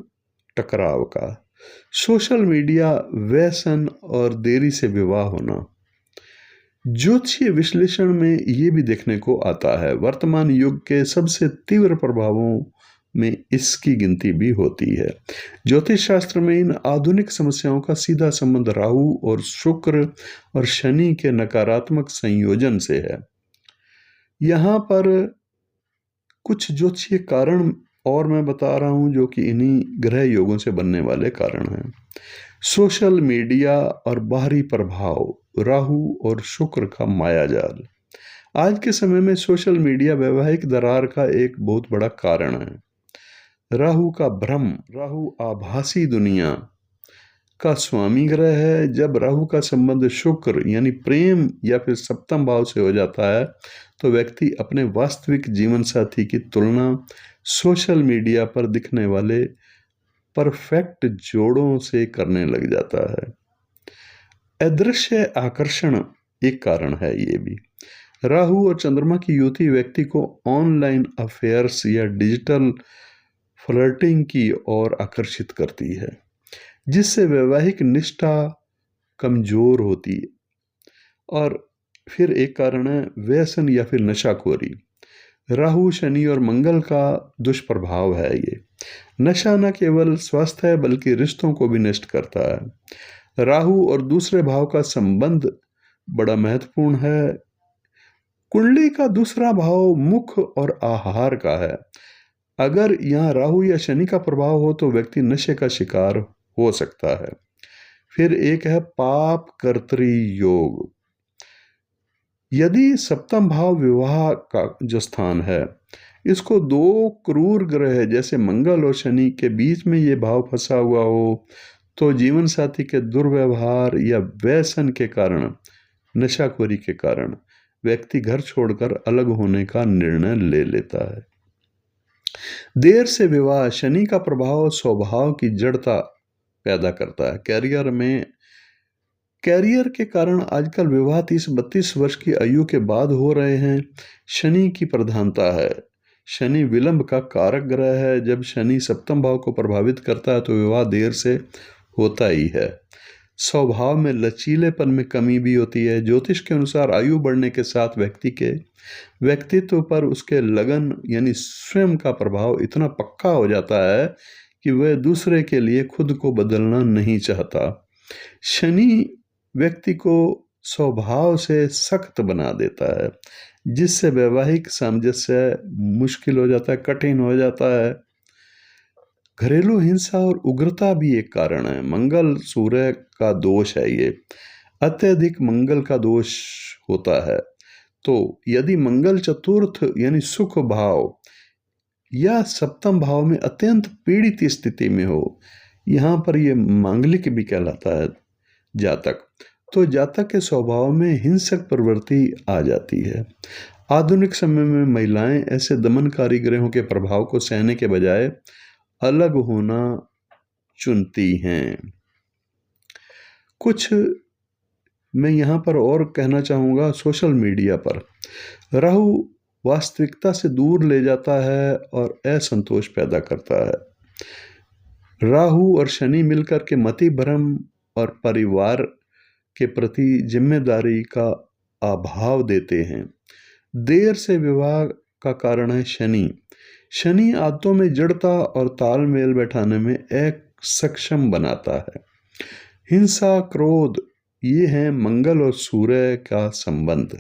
टकराव का। सोशल मीडिया, व्यसन और देरी से विवाह होना। ज्योतिषीय विश्लेषण में ये भी देखने को आता है। वर्तमान युग के सबसे तीव्र प्रभावों में इसकी गिनती भी होती है। ज्योतिष शास्त्र में इन आधुनिक समस्याओं का सीधा संबंध राहु और शुक्र और शनि के नकारात्मक संयोजन से है। यहाँ पर कुछ ज्योतिषीय कारण और मैं बता रहा हूँ जो कि इन्हीं ग्रह योगों से बनने वाले कारण हैं। सोशल मीडिया और बाहरी प्रभाव, राहु और शुक्र का मायाजाल। आज के समय में सोशल मीडिया वैवाहिक दरार का एक बहुत बड़ा कारण है। राहु का भ्रम, राहु आभासी दुनिया का स्वामी ग्रह है। जब राहु का संबंध शुक्र यानी प्रेम या फिर सप्तम भाव से हो जाता है तो व्यक्ति अपने वास्तविक जीवन साथी की तुलना सोशल मीडिया पर दिखने वाले परफेक्ट जोड़ों से करने लग जाता है। अदृश्य आकर्षण एक कारण है। ये भी राहु और चंद्रमा की युति व्यक्ति को ऑनलाइन अफेयर्स या डिजिटल फ्लर्टिंग की ओर आकर्षित करती है, जिससे वैवाहिक निष्ठा कमजोर होती है। और फिर एक कारण है व्यसन या फिर नशाखोरी। राहु, शनि और मंगल का दुष्प्रभाव है ये। नशा न केवल स्वास्थ्य है बल्कि रिश्तों को भी नष्ट करता है। राहु और दूसरे भाव का संबंध बड़ा महत्वपूर्ण है। कुंडली का दूसरा भाव मुख और आहार का है। अगर यहाँ राहु या शनि का प्रभाव हो तो व्यक्ति नशे का शिकार हो सकता है। फिर एक है पाप कर्तरी योग। यदि सप्तम भाव विवाह का जो स्थान है, इसको दो क्रूर ग्रह जैसे मंगल और शनि के बीच में ये भाव फंसा हुआ हो तो जीवन साथी के दुर्व्यवहार या व्यसन के कारण, नशाखोरी के कारण व्यक्ति घर छोड़कर अलग होने का निर्णय ले लेता है। देर से विवाह, शनि का प्रभाव स्वभाव की जड़ता पैदा करता है। कैरियर के कारण आजकल विवाह 30-32 वर्ष की आयु के बाद हो रहे हैं। शनि की प्रधानता है। शनि विलंब का कारक ग्रह है। जब शनि सप्तम भाव को प्रभावित करता है तो विवाह देर से होता ही है। स्वभाव में लचीलेपन में कमी भी होती है। ज्योतिष के अनुसार आयु बढ़ने के साथ व्यक्ति के व्यक्तित्व पर उसके लगन यानी स्वयं का प्रभाव इतना पक्का हो जाता है कि वह दूसरे के लिए खुद को बदलना नहीं चाहता। शनि व्यक्ति को स्वभाव से सख्त बना देता है, जिससे वैवाहिक सामंजस्य मुश्किल हो जाता है, कठिन हो जाता है। घरेलू हिंसा और उग्रता भी एक कारण है। मंगल सूर्य का दोष है। ये अत्यधिक मंगल का दोष होता है। तो यदि मंगल चतुर्थ यानी सुख भाव या सप्तम भाव में अत्यंत पीड़ित स्थिति में हो, यहाँ पर ये मांगलिक भी कहलाता है जातक, तो जातक के स्वभाव में हिंसक प्रवृत्ति आ जाती है। आधुनिक समय में महिलाएं ऐसे दमनकारी ग्रहों के प्रभाव को सहने के बजाय अलग होना चुनती हैं। कुछ मैं यहाँ पर और कहना चाहूँगा। सोशल मीडिया पर राहु वास्तविकता से दूर ले जाता है और असंतोष पैदा करता है। राहु और शनि मिलकर के मति भ्रम और परिवार के प्रति जिम्मेदारी का अभाव देते हैं। देर से विवाह का कारण है शनि। शनि आदतों में जड़ता और तालमेल बैठाने में असक्षम बनाता है। हिंसा, क्रोध, ये है मंगल और सूर्य का संबंध।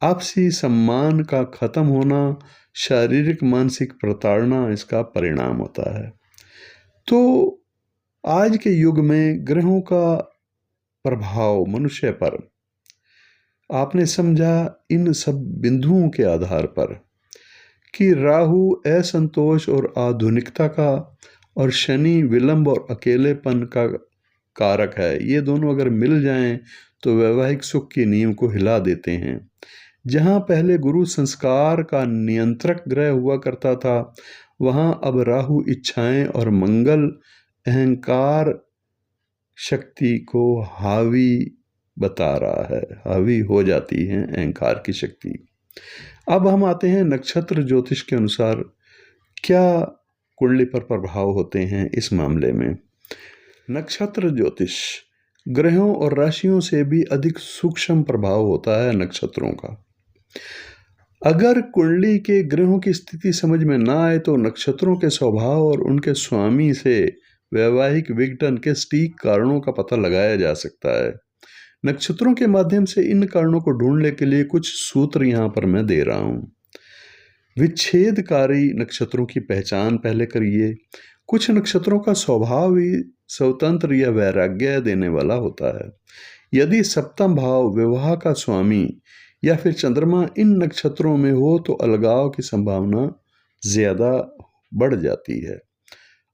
आपसी सम्मान का खत्म होना, शारीरिक मानसिक प्रताड़ना इसका परिणाम होता है। तो आज के युग में ग्रहों का प्रभाव मनुष्य पर आपने समझा इन सब बिंदुओं के आधार पर कि राहु असंतोष और आधुनिकता का और शनि विलंब और अकेलेपन का कारक है। ये दोनों अगर मिल जाएं तो वैवाहिक सुख की नींव को हिला देते हैं। जहाँ पहले गुरु संस्कार का नियंत्रक ग्रह हुआ करता था, वहाँ अब राहु इच्छाएं और मंगल अहंकार शक्ति को हावी बता रहा है, हावी हो जाती है अहंकार की शक्ति। अब हम आते हैं नक्षत्र ज्योतिष के अनुसार क्या कुंडली पर प्रभाव होते हैं इस मामले में। नक्षत्र ज्योतिष ग्रहों और राशियों से भी अधिक सूक्ष्म प्रभाव होता है नक्षत्रों का। अगर कुंडली के ग्रहों की स्थिति समझ में ना आए तो नक्षत्रों के स्वभाव और उनके स्वामी से वैवाहिक विघटन के सटीक कारणों का पता लगाया जा सकता है। नक्षत्रों के माध्यम से इन कारणों को ढूंढने के लिए कुछ सूत्र यहाँ पर मैं दे रहा हूँ। विच्छेदकारी नक्षत्रों की पहचान पहले करिए। कुछ नक्षत्रों का स्वभाव ही स्वतंत्र या वैराग्य देने वाला होता है। यदि सप्तम भाव विवाह का स्वामी या फिर चंद्रमा इन नक्षत्रों में हो तो अलगाव की संभावना ज्यादा बढ़ जाती है।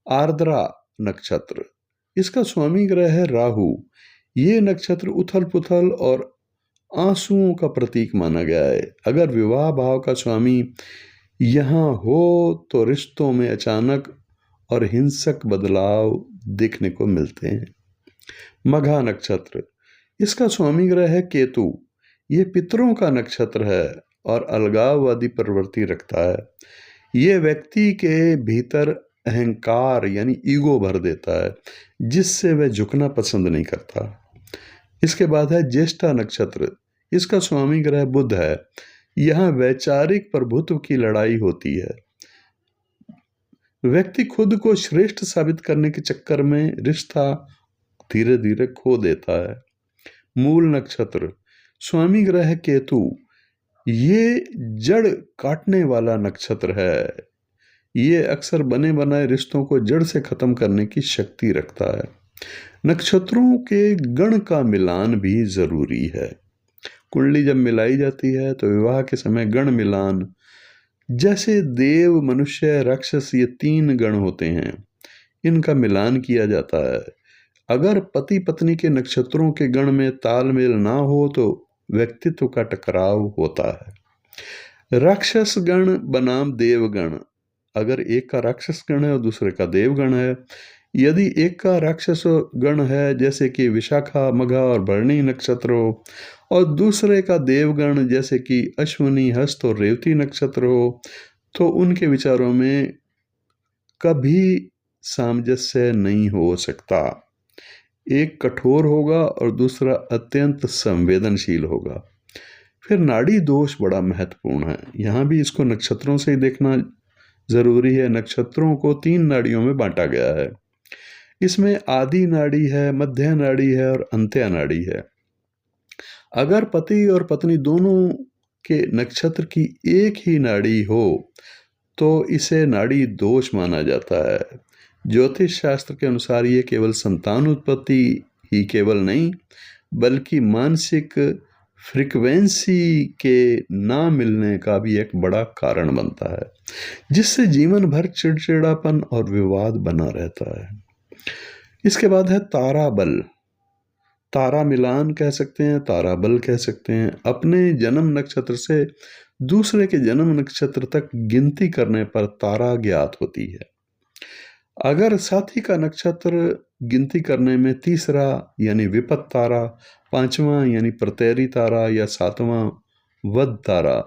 आर्द्रा नक्षत्र, इसका स्वामी ग्रह है राहु। ये नक्षत्र उथल पुथल और आंसुओं का प्रतीक माना गया है। अगर विवाह भाव का स्वामी यहाँ हो तो रिश्तों में अचानक और हिंसक बदलाव देखने को मिलते हैं। मघा नक्षत्र, इसका स्वामी ग्रह है केतु। ये पितरों का नक्षत्र है और अलगाववादी प्रवृत्ति रखता है। ये व्यक्ति के भीतर अहंकार यानी ईगो भर देता है, जिससे वह झुकना पसंद नहीं करता। इसके बाद है ज्येष्ठा नक्षत्र, इसका स्वामी ग्रह बुध है। यहाँ वैचारिक प्रभुत्व की लड़ाई होती है। व्यक्ति खुद को श्रेष्ठ साबित करने के चक्कर में रिश्ता धीरे धीरे खो देता है। मूल नक्षत्र, स्वामी ग्रह है केतु। ये जड़ काटने वाला नक्षत्र है। ये अक्सर बने बनाए रिश्तों को जड़ से खत्म करने की शक्ति रखता है। नक्षत्रों के गण का मिलान भी जरूरी है। कुंडली जब मिलाई जाती है तो विवाह के समय गण मिलान, जैसे देव, मनुष्य, राक्षस, ये 3 गण होते हैं, इनका मिलान किया जाता है। अगर पति पत्नी के नक्षत्रों के गण में तालमेल ना हो तो व्यक्तित्व का टकराव होता है। राक्षस गण बनाम देवगण, अगर एक का राक्षस गण है और दूसरे का देवगण है, यदि एक का राक्षस गण है जैसे कि विशाखा, मघा और भरणी नक्षत्र हो और दूसरे का देवगण जैसे कि अश्विनी, हस्त और रेवती नक्षत्र हो, तो उनके विचारों में कभी सामंजस्य नहीं हो सकता। एक कठोर होगा और दूसरा अत्यंत संवेदनशील होगा। फिर नाड़ी दोष बड़ा महत्वपूर्ण है। यहाँ भी इसको नक्षत्रों से ही देखना जरूरी है। नक्षत्रों को 3 नाड़ियों में बांटा गया है। इसमें आदि नाड़ी है, मध्य नाड़ी है और अंत्य नाड़ी है। अगर पति और पत्नी दोनों के नक्षत्र की एक ही नाड़ी हो तो इसे नाड़ी दोष माना जाता है। ज्योतिष शास्त्र के अनुसार ये केवल संतान उत्पत्ति ही केवल नहीं बल्कि मानसिक फ्रीक्वेंसी के ना मिलने का भी एक बड़ा कारण बनता है, जिससे जीवन भर चिड़चिड़ापन और विवाद बना रहता है। इसके बाद है तारा बल। तारा मिलान कह सकते हैं, तारा बल कह सकते हैं। अपने जन्म नक्षत्र से दूसरे के जन्म नक्षत्र तक गिनती करने पर तारा ज्ञात होती है। अगर साथी का नक्षत्र गिनती करने में तीसरा यानी विपत तारा, 5वां यानी प्रतैरी तारा या 7वां वध तारा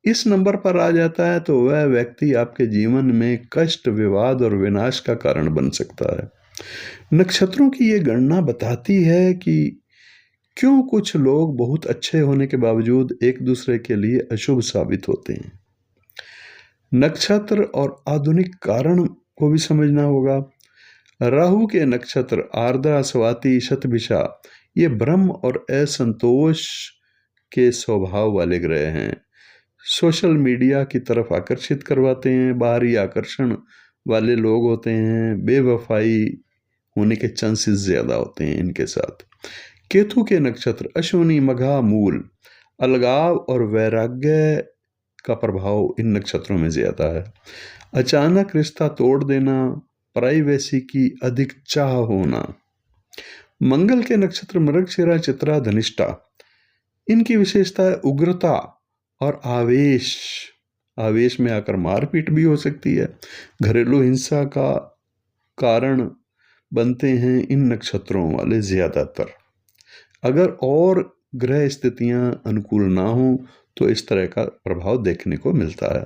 इस नंबर पर आ जाता है तो वह व्यक्ति आपके जीवन में कष्ट, विवाद और विनाश का कारण बन सकता है। नक्षत्रों की ये गणना बताती है कि क्यों कुछ लोग बहुत अच्छे होने के बावजूद एक दूसरे के लिए अशुभ साबित होते हैं। नक्षत्र और आधुनिक कारण को भी समझना होगा। राहु के नक्षत्र आर्द्रा, स्वाति, शतभिषा ये भ्रम और असंतोष के स्वभाव वाले ग्रह हैं। सोशल मीडिया की तरफ आकर्षित करवाते हैं, बाहरी आकर्षण वाले लोग होते हैं, बेवफाई होने के चांसेस ज्यादा होते हैं इनके साथ। केतु के नक्षत्र अश्विनी, मघा, मूल, अलगाव और वैराग्य का प्रभाव इन नक्षत्रों में ज्यादा है। अचानक रिश्ता तोड़ देना, प्राइवेसी की अधिक चाह होना। मंगल के नक्षत्र मृगशिरा, चित्रा, धनिष्ठा, इनकी विशेषता है उग्रता और आवेश, आवेश में आकर मारपीट भी हो सकती है। घरेलू हिंसा का कारण बनते हैं इन नक्षत्रों वाले ज्यादातर। अगर और ग्रह स्थितियां अनुकूल ना हो तो इस तरह का प्रभाव देखने को मिलता है,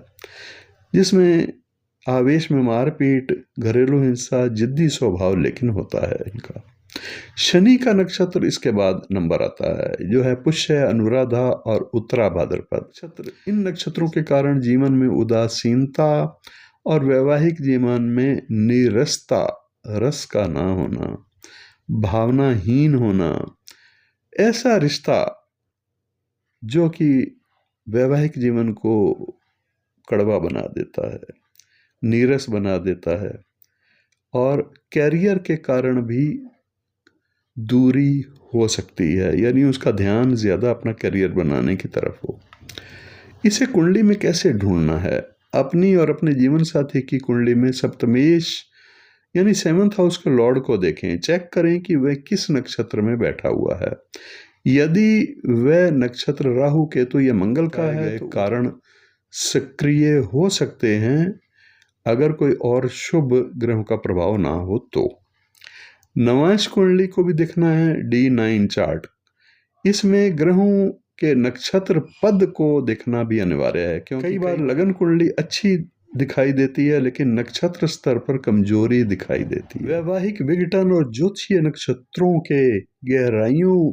जिसमें आवेश में मारपीट, घरेलू हिंसा, जिद्दी स्वभाव लेकिन होता है इनका। शनि का नक्षत्र इसके बाद नंबर आता है, जो है पुष्य, अनुराधा और उत्तरा भाद्रपद नक्षत्र। इन नक्षत्रों के कारण जीवन में उदासीनता और वैवाहिक जीवन में नीरसता, रस का ना होना, भावनाहीन होना, ऐसा रिश्ता जो कि वैवाहिक जीवन को कड़वा बना देता है, नीरस बना देता है, और कैरियर के कारण भी दूरी हो सकती है, यानी उसका ध्यान ज़्यादा अपना करियर बनाने की तरफ हो। इसे कुंडली में कैसे ढूंढना है? अपनी और अपने जीवन साथी की कुंडली में सप्तमेश यानी 7th हाउस के लॉर्ड को देखें, चेक करें कि वह किस नक्षत्र में बैठा हुआ है। यदि वह नक्षत्र राहु केतु या मंगल का है तो कारण सक्रिय हो सकते हैं, अगर कोई और शुभ ग्रहों का प्रभाव ना हो तो। नवांश कुंडली को भी देखना है, D9 चार्ट। इसमें ग्रहों के नक्षत्र पद को देखना भी अनिवार्य है, क्योंकि कई बार लगन कुंडली अच्छी दिखाई देती है लेकिन नक्षत्र स्तर पर कमजोरी दिखाई देती है। वैवाहिक विघटन और ज्योतिषीय नक्षत्रों के गहराइयों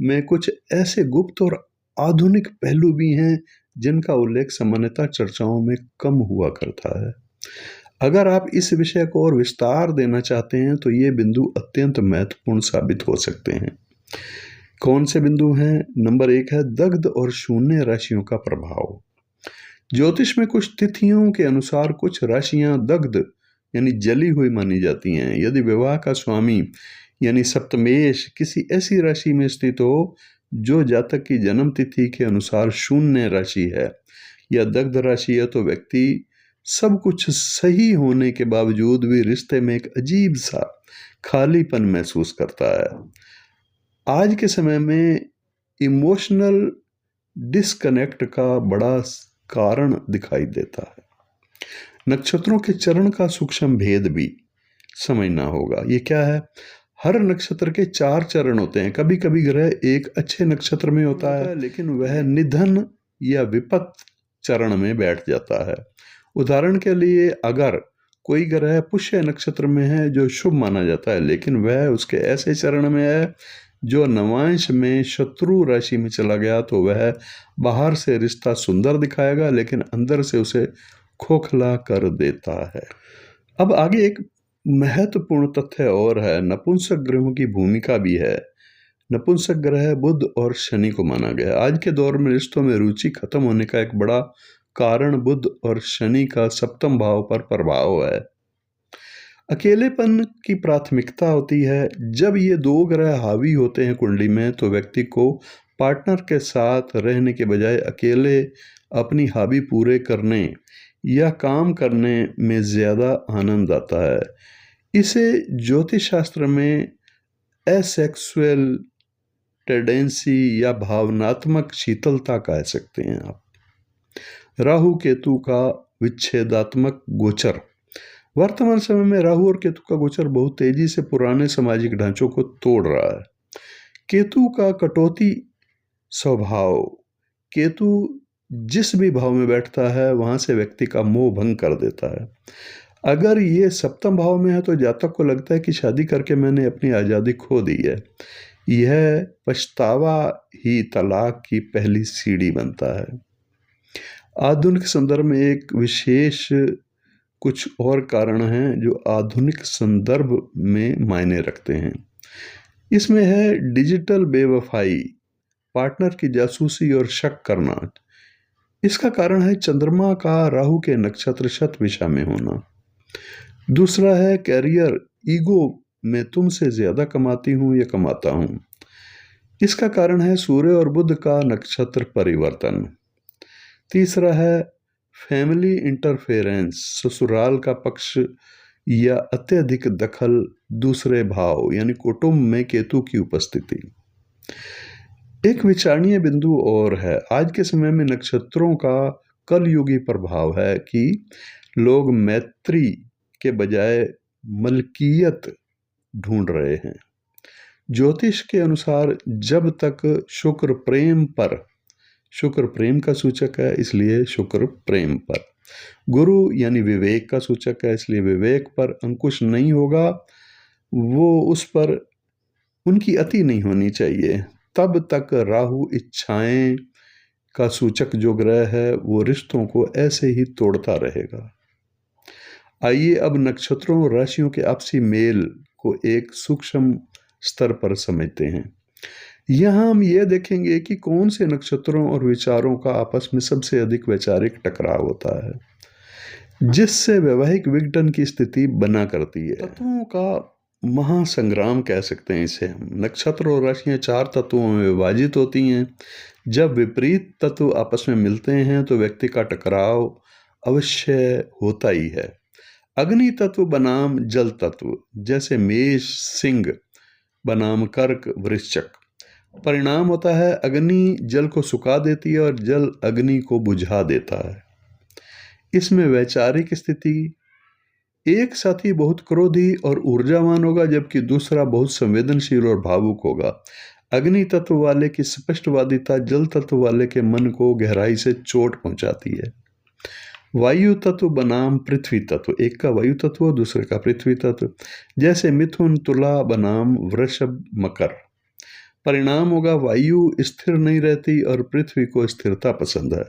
में कुछ ऐसे गुप्त और आधुनिक पहलू भी हैं जिनका उल्लेख सामान्यतः चर्चाओं में कम हुआ करता है। अगर आप इस विषय को और विस्तार देना चाहते हैं तो ये बिंदु अत्यंत महत्वपूर्ण साबित हो सकते हैं। कौन से बिंदु हैं? नंबर 1 है दग्ध और शून्य राशियों का प्रभाव। ज्योतिष में कुछ तिथियों के अनुसार कुछ राशियां दग्ध यानी जली हुई मानी जाती हैं। यदि विवाह का स्वामी यानी सप्तमेश किसी ऐसी राशि में स्थित हो जो जातक की जन्म तिथि के अनुसार शून्य राशि है या दग्ध राशि है, तो व्यक्ति सब कुछ सही होने के बावजूद भी रिश्ते में एक अजीब सा खालीपन महसूस करता है। आज के समय में इमोशनल डिस्कनेक्ट का बड़ा कारण दिखाई देता है। नक्षत्रों के चरण का सूक्ष्म भेद भी समझना होगा। ये क्या है? हर नक्षत्र के 4 चरण होते हैं। कभी कभी ग्रह एक अच्छे नक्षत्र में होता है लेकिन वह निधन या विपत चरण में बैठ जाता है। उदाहरण के लिए, अगर कोई ग्रह पुष्य नक्षत्र में है जो शुभ माना जाता है, लेकिन वह उसके ऐसे चरण में है जो नवांश में शत्रु राशि में चला गया, तो वह बाहर से रिश्ता सुंदर दिखाएगा लेकिन अंदर से उसे खोखला कर देता है। अब आगे एक महत्वपूर्ण तथ्य और है, नपुंसक ग्रहों की भूमिका भी है। नपुंसक ग्रह बुध और शनि को माना गया। आज के दौर में रिश्तों में रुचि खत्म होने का एक बड़ा कारण बुध और शनि का सप्तम भाव पर प्रभाव है। अकेलेपन की प्राथमिकता होती है। जब ये 2 ग्रह हावी होते हैं कुंडली में, तो व्यक्ति को पार्टनर के साथ रहने के बजाय अकेले अपनी हॉबी पूरे करने या काम करने में ज़्यादा आनंद आता है। इसे ज्योतिष शास्त्र में एसेक्सुअल टेंडेंसी या भावनात्मक शीतलता कह सकते हैं आप। राहु केतु का विच्छेदात्मक गोचर। वर्तमान समय में राहु और केतु का गोचर बहुत तेजी से पुराने सामाजिक ढांचों को तोड़ रहा है। केतु का कटौती स्वभाव, केतु जिस भी भाव में बैठता है वहां से व्यक्ति का मोह भंग कर देता है। अगर ये सप्तम भाव में है तो जातक को लगता है कि शादी करके मैंने अपनी आज़ादी खो दी है। यह पछतावा ही तलाक की पहली सीढ़ी बनता है। आधुनिक संदर्भ में एक विशेष कुछ और कारण हैं जो आधुनिक संदर्भ में मायने रखते हैं। इसमें है डिजिटल बेवफाई, पार्टनर की जासूसी और शक करना। इसका कारण है चंद्रमा का राहु के नक्षत्र शतभिषा में होना। दूसरा है कैरियर, ईगो, मैं तुमसे ज्यादा कमाती हूं या कमाता हूं। इसका कारण है सूर्य और बुध का नक्षत्र परिवर्तन। तीसरा है फैमिली इंटरफेरेंस, ससुराल का पक्ष या अत्यधिक दखल दूसरे भाव यानी कुटुंब में केतु की उपस्थिति। एक विचारणीय बिंदु और है, आज के समय में नक्षत्रों का कलयुगी प्रभाव है कि लोग मैत्री के बजाय मलकियत ढूंढ रहे हैं। ज्योतिष के अनुसार जब तक शुक्र प्रेम का सूचक है, इसलिए शुक्र प्रेम पर, गुरु यानी विवेक का सूचक है, इसलिए विवेक पर अंकुश नहीं होगा, वो उस पर उनकी अति नहीं होनी चाहिए, तब तक राहु इच्छाएं का सूचक जो ग्रह है वो रिश्तों को ऐसे ही तोड़ता रहेगा। आइए अब नक्षत्रों और राशियों के आपसी मेल को एक सूक्ष्म स्तर पर समझते हैं। यहाँ हम ये देखेंगे कि कौन से नक्षत्रों और विचारों का आपस में सबसे अधिक वैचारिक टकराव होता है, जिससे वैवाहिक विघटन की स्थिति बना करती है। तत्वों का महासंग्राम कह सकते हैं इसे हम। नक्षत्र और राशियां 4 तत्वों में विभाजित होती हैं। जब विपरीत तत्व आपस में मिलते हैं तो व्यक्ति का टकराव अवश्य होता ही है। अग्नि तत्व बनाम जल तत्व, जैसे मेष सिंह बनाम कर्क वृश्चिक, परिणाम होता है अग्नि जल को सुखा देती है और जल अग्नि को बुझा देता है। इसमें वैचारिक स्थिति, एक साथी बहुत क्रोधी और ऊर्जावान होगा जबकि दूसरा बहुत संवेदनशील और भावुक होगा। अग्नि तत्व वाले की स्पष्टवादिता जल तत्व वाले के मन को गहराई से चोट पहुंचाती है। वायु तत्व बनाम पृथ्वी तत्व, एक का वायु तत्व और दूसरे का पृथ्वी तत्व, जैसे मिथुन तुला बनाम वृषभ मकर, परिणाम होगा वायु स्थिर नहीं रहती और पृथ्वी को स्थिरता पसंद है।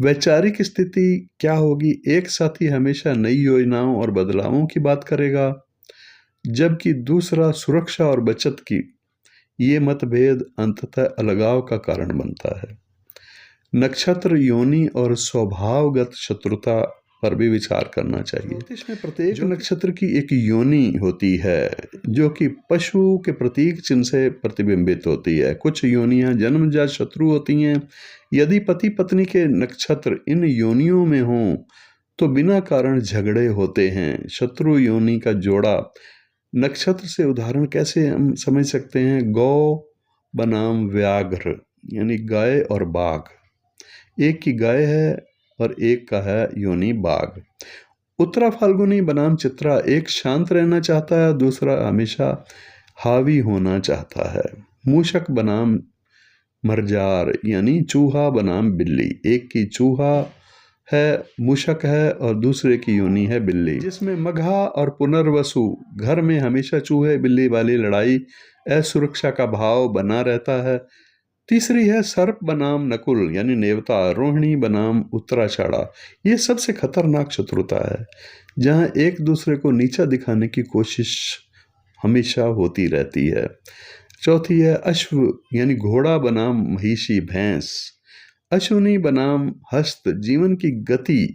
वैचारिक स्थिति क्या होगी, एक साथी हमेशा नई योजनाओं और बदलावों की बात करेगा जबकि दूसरा सुरक्षा और बचत की। ये मतभेद अंततः अलगाव का कारण बनता है। नक्षत्र योनि और स्वभावगत शत्रुता पर भी विचार करना चाहिए। ज्योतिष में प्रत्येक नक्षत्र की एक योनि होती है जो कि पशु के प्रतीक चिन्ह से प्रतिबिंबित होती है। कुछ योनियां जन्मजात शत्रु होती हैं। यदि पति पत्नी के नक्षत्र इन योनियों में हों तो बिना कारण झगड़े होते हैं। शत्रु योनि का जोड़ा नक्षत्र से उदाहरण कैसे हम समझ सकते हैं, गौ बनाम व्याघ्र यानी गाय और बाघ, एक की गाय है और एक का है योनि बाघ। उत्तरा फाल्गुनी बनाम चित्रा, एक शांत रहना चाहता है, दूसरा हमेशा हावी होना चाहता है। मूषक बनाम मरजार यानी चूहा बनाम बिल्ली, एक की चूहा है मूषक है और दूसरे की योनि है बिल्ली। जिसमें मघा और पुनर्वसु, घर में हमेशा चूहे बिल्ली वाली लड़ाई, असुरक्षा का भाव बना रहता है। तीसरी है सर्प बनाम नकुल यानी नेवता, रोहिणी बनाम उत्तराषाढ़ा। ये सबसे खतरनाक शत्रुता है जहां एक दूसरे को नीचा दिखाने की कोशिश हमेशा होती रहती है। चौथी है अश्व यानी घोड़ा बनाम महिषी भैंस, अश्विनी बनाम हस्त, जीवन की गति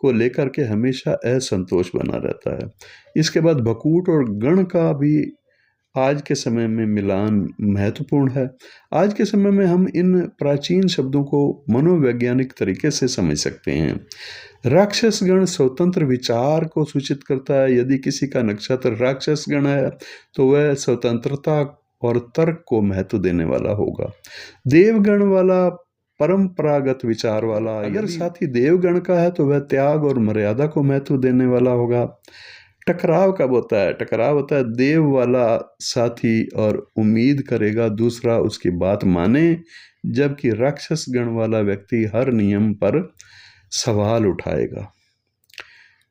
को लेकर के हमेशा असंतोष बना रहता है। इसके बाद भकूट और गण का भी आज के समय में मिलान महत्वपूर्ण है। आज के समय में हम इन प्राचीन शब्दों को मनोवैज्ञानिक तरीके से समझ सकते हैं। राक्षस गण स्वतंत्र विचार को सूचित करता है। यदि किसी का नक्षत्र राक्षस गण है तो वह स्वतंत्रता और तर्क को महत्व देने वाला होगा। देवगण वाला परंपरागत विचार वाला, अगर साथी देवगण का है तो वह त्याग और मर्यादा को महत्व देने वाला होगा। टकराव कब होता है? टकराव होता है देव वाला साथी और उम्मीद करेगा दूसरा उसकी बात माने, जबकि राक्षस गण वाला व्यक्ति हर नियम पर सवाल उठाएगा।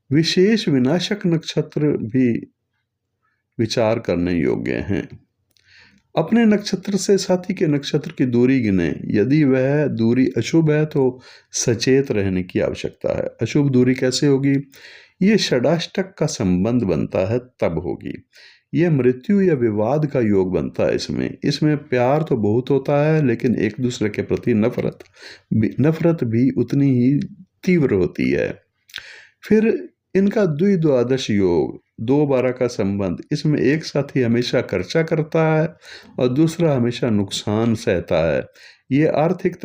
विशेष विनाशक नक्षत्र भी विचार करने योग्य हैं। अपने नक्षत्र से साथी के नक्षत्र की दूरी गिने। यदि वह दूरी अशुभ है तो सचेत रहने की आवश्यकता है। अशुभ दूरी कैसे होगी? ये षडाष्टक का संबंध बनता है तब होगी। यह मृत्यु या विवाद का योग बनता है। इसमें प्यार तो बहुत होता है लेकिन एक दूसरे के प्रति नफरत भी उतनी ही तीव्र होती है। फिर इनका द्विद्वादश योग, 2-12 का संबंध, इसमें एक साथी हमेशा खर्चा करता है और दूसरा हमेशा नुकसान सहता है। ये आर्थिक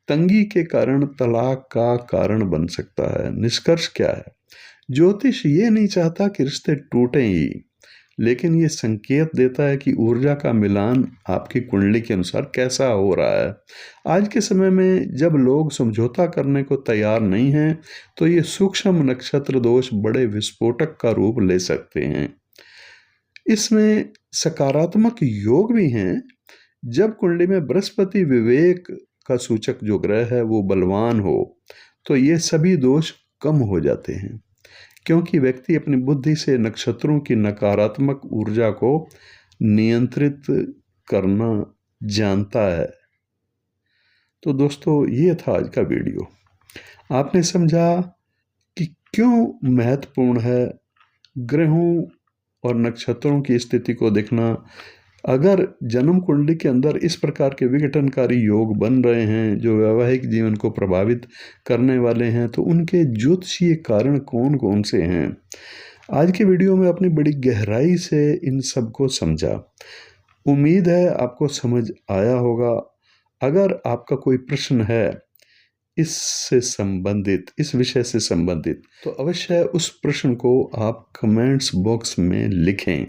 तंगी के कारण तलाक का कारण बन सकता है। निष्कर्ष क्या है? ज्योतिष ये नहीं चाहता कि रिश्ते टूटें ही, लेकिन ये संकेत देता है कि ऊर्जा का मिलान आपकी कुंडली के अनुसार कैसा हो रहा है। आज के समय में जब लोग समझौता करने को तैयार नहीं हैं, तो ये सूक्ष्म नक्षत्र दोष बड़े विस्फोटक का रूप ले सकते हैं। इसमें सकारात्मक योग भी हैं। जब कुंडली में बृहस्पति विवेक का सूचक जो ग्रह है वो बलवान हो, तो ये सभी दोष कम हो जाते हैं, क्योंकि व्यक्ति अपनी बुद्धि से नक्षत्रों की नकारात्मक ऊर्जा को नियंत्रित करना जानता है। तो दोस्तों, ये था आज का वीडियो। आपने समझा कि क्यों महत्वपूर्ण है ग्रहों और नक्षत्रों की स्थिति को देखना। अगर जन्म कुंडली के अंदर इस प्रकार के विघटनकारी योग बन रहे हैं जो वैवाहिक जीवन को प्रभावित करने वाले हैं, तो उनके ज्योतिषीय कारण कौन कौन से हैं। आज के वीडियो में आपने बड़ी गहराई से इन सब को समझा। उम्मीद है आपको समझ आया होगा। अगर आपका कोई प्रश्न है इससे संबंधित, इस विषय से संबंधित, तो अवश्य उस प्रश्न को आप कमेंट्स बॉक्स में लिखें।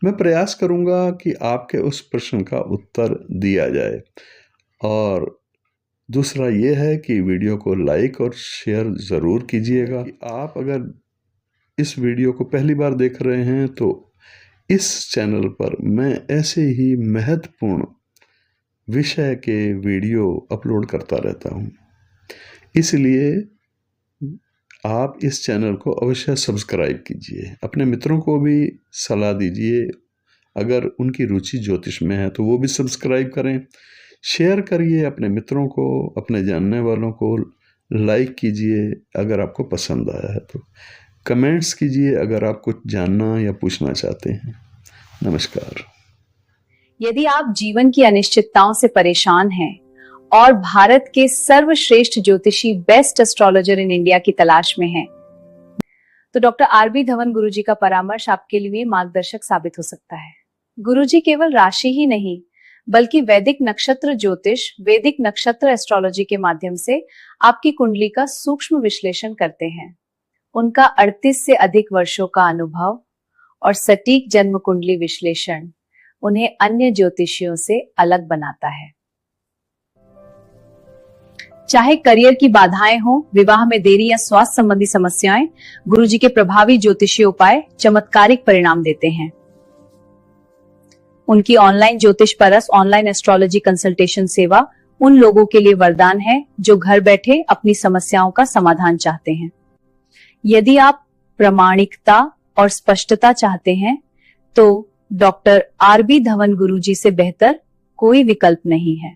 मैं प्रयास करूंगा कि आपके उस प्रश्न का उत्तर दिया जाए। और दूसरा ये है कि वीडियो को लाइक और शेयर ज़रूर कीजिएगा। आप अगर इस वीडियो को पहली बार देख रहे हैं तो इस चैनल पर मैं ऐसे ही महत्वपूर्ण विषय के वीडियो अपलोड करता रहता हूँ, इसलिए आप इस चैनल को अवश्य सब्सक्राइब कीजिए। अपने मित्रों को भी सलाह दीजिए, अगर उनकी रुचि ज्योतिष में है तो वो भी सब्सक्राइब करें। शेयर करिए अपने मित्रों को, अपने जानने वालों को लाइक कीजिए अगर आपको पसंद आया है तो। कमेंट्स कीजिए अगर आप कुछ जानना या पूछना चाहते हैं। नमस्कार। यदि आप जीवन की अनिश्चितताओं से परेशान हैं और भारत के सर्वश्रेष्ठ ज्योतिषी बेस्ट एस्ट्रोलॉजर इन इंडिया की तलाश में हैं, तो डॉक्टर आरबी धवन गुरुजी का परामर्श आपके लिए मार्गदर्शक साबित हो सकता है। गुरुजी केवल राशि ही नहीं, बल्कि वैदिक नक्षत्र ज्योतिष, वैदिक नक्षत्र एस्ट्रोलॉजी के माध्यम से आपकी कुंडली का सूक्ष्म विश्लेषण करते हैं। उनका 38 से अधिक वर्षों का अनुभव और सटीक जन्म कुंडली विश्लेषण उन्हें अन्य ज्योतिषियों से अलग बनाता है। चाहे करियर की बाधाएं हो, विवाह में देरी या स्वास्थ्य संबंधी समस्याएं, गुरुजी के प्रभावी ज्योतिषीय उपाय चमत्कारिक परिणाम देते हैं। उनकी ऑनलाइन ज्योतिष परस, ऑनलाइन एस्ट्रोलॉजी कंसल्टेशन सेवा उन लोगों के लिए वरदान है जो घर बैठे अपनी समस्याओं का समाधान चाहते हैं। यदि आप प्रामाणिकता और स्पष्टता चाहते हैं, तो डॉक्टर आरबी धवन गुरुजी से बेहतर कोई विकल्प नहीं है।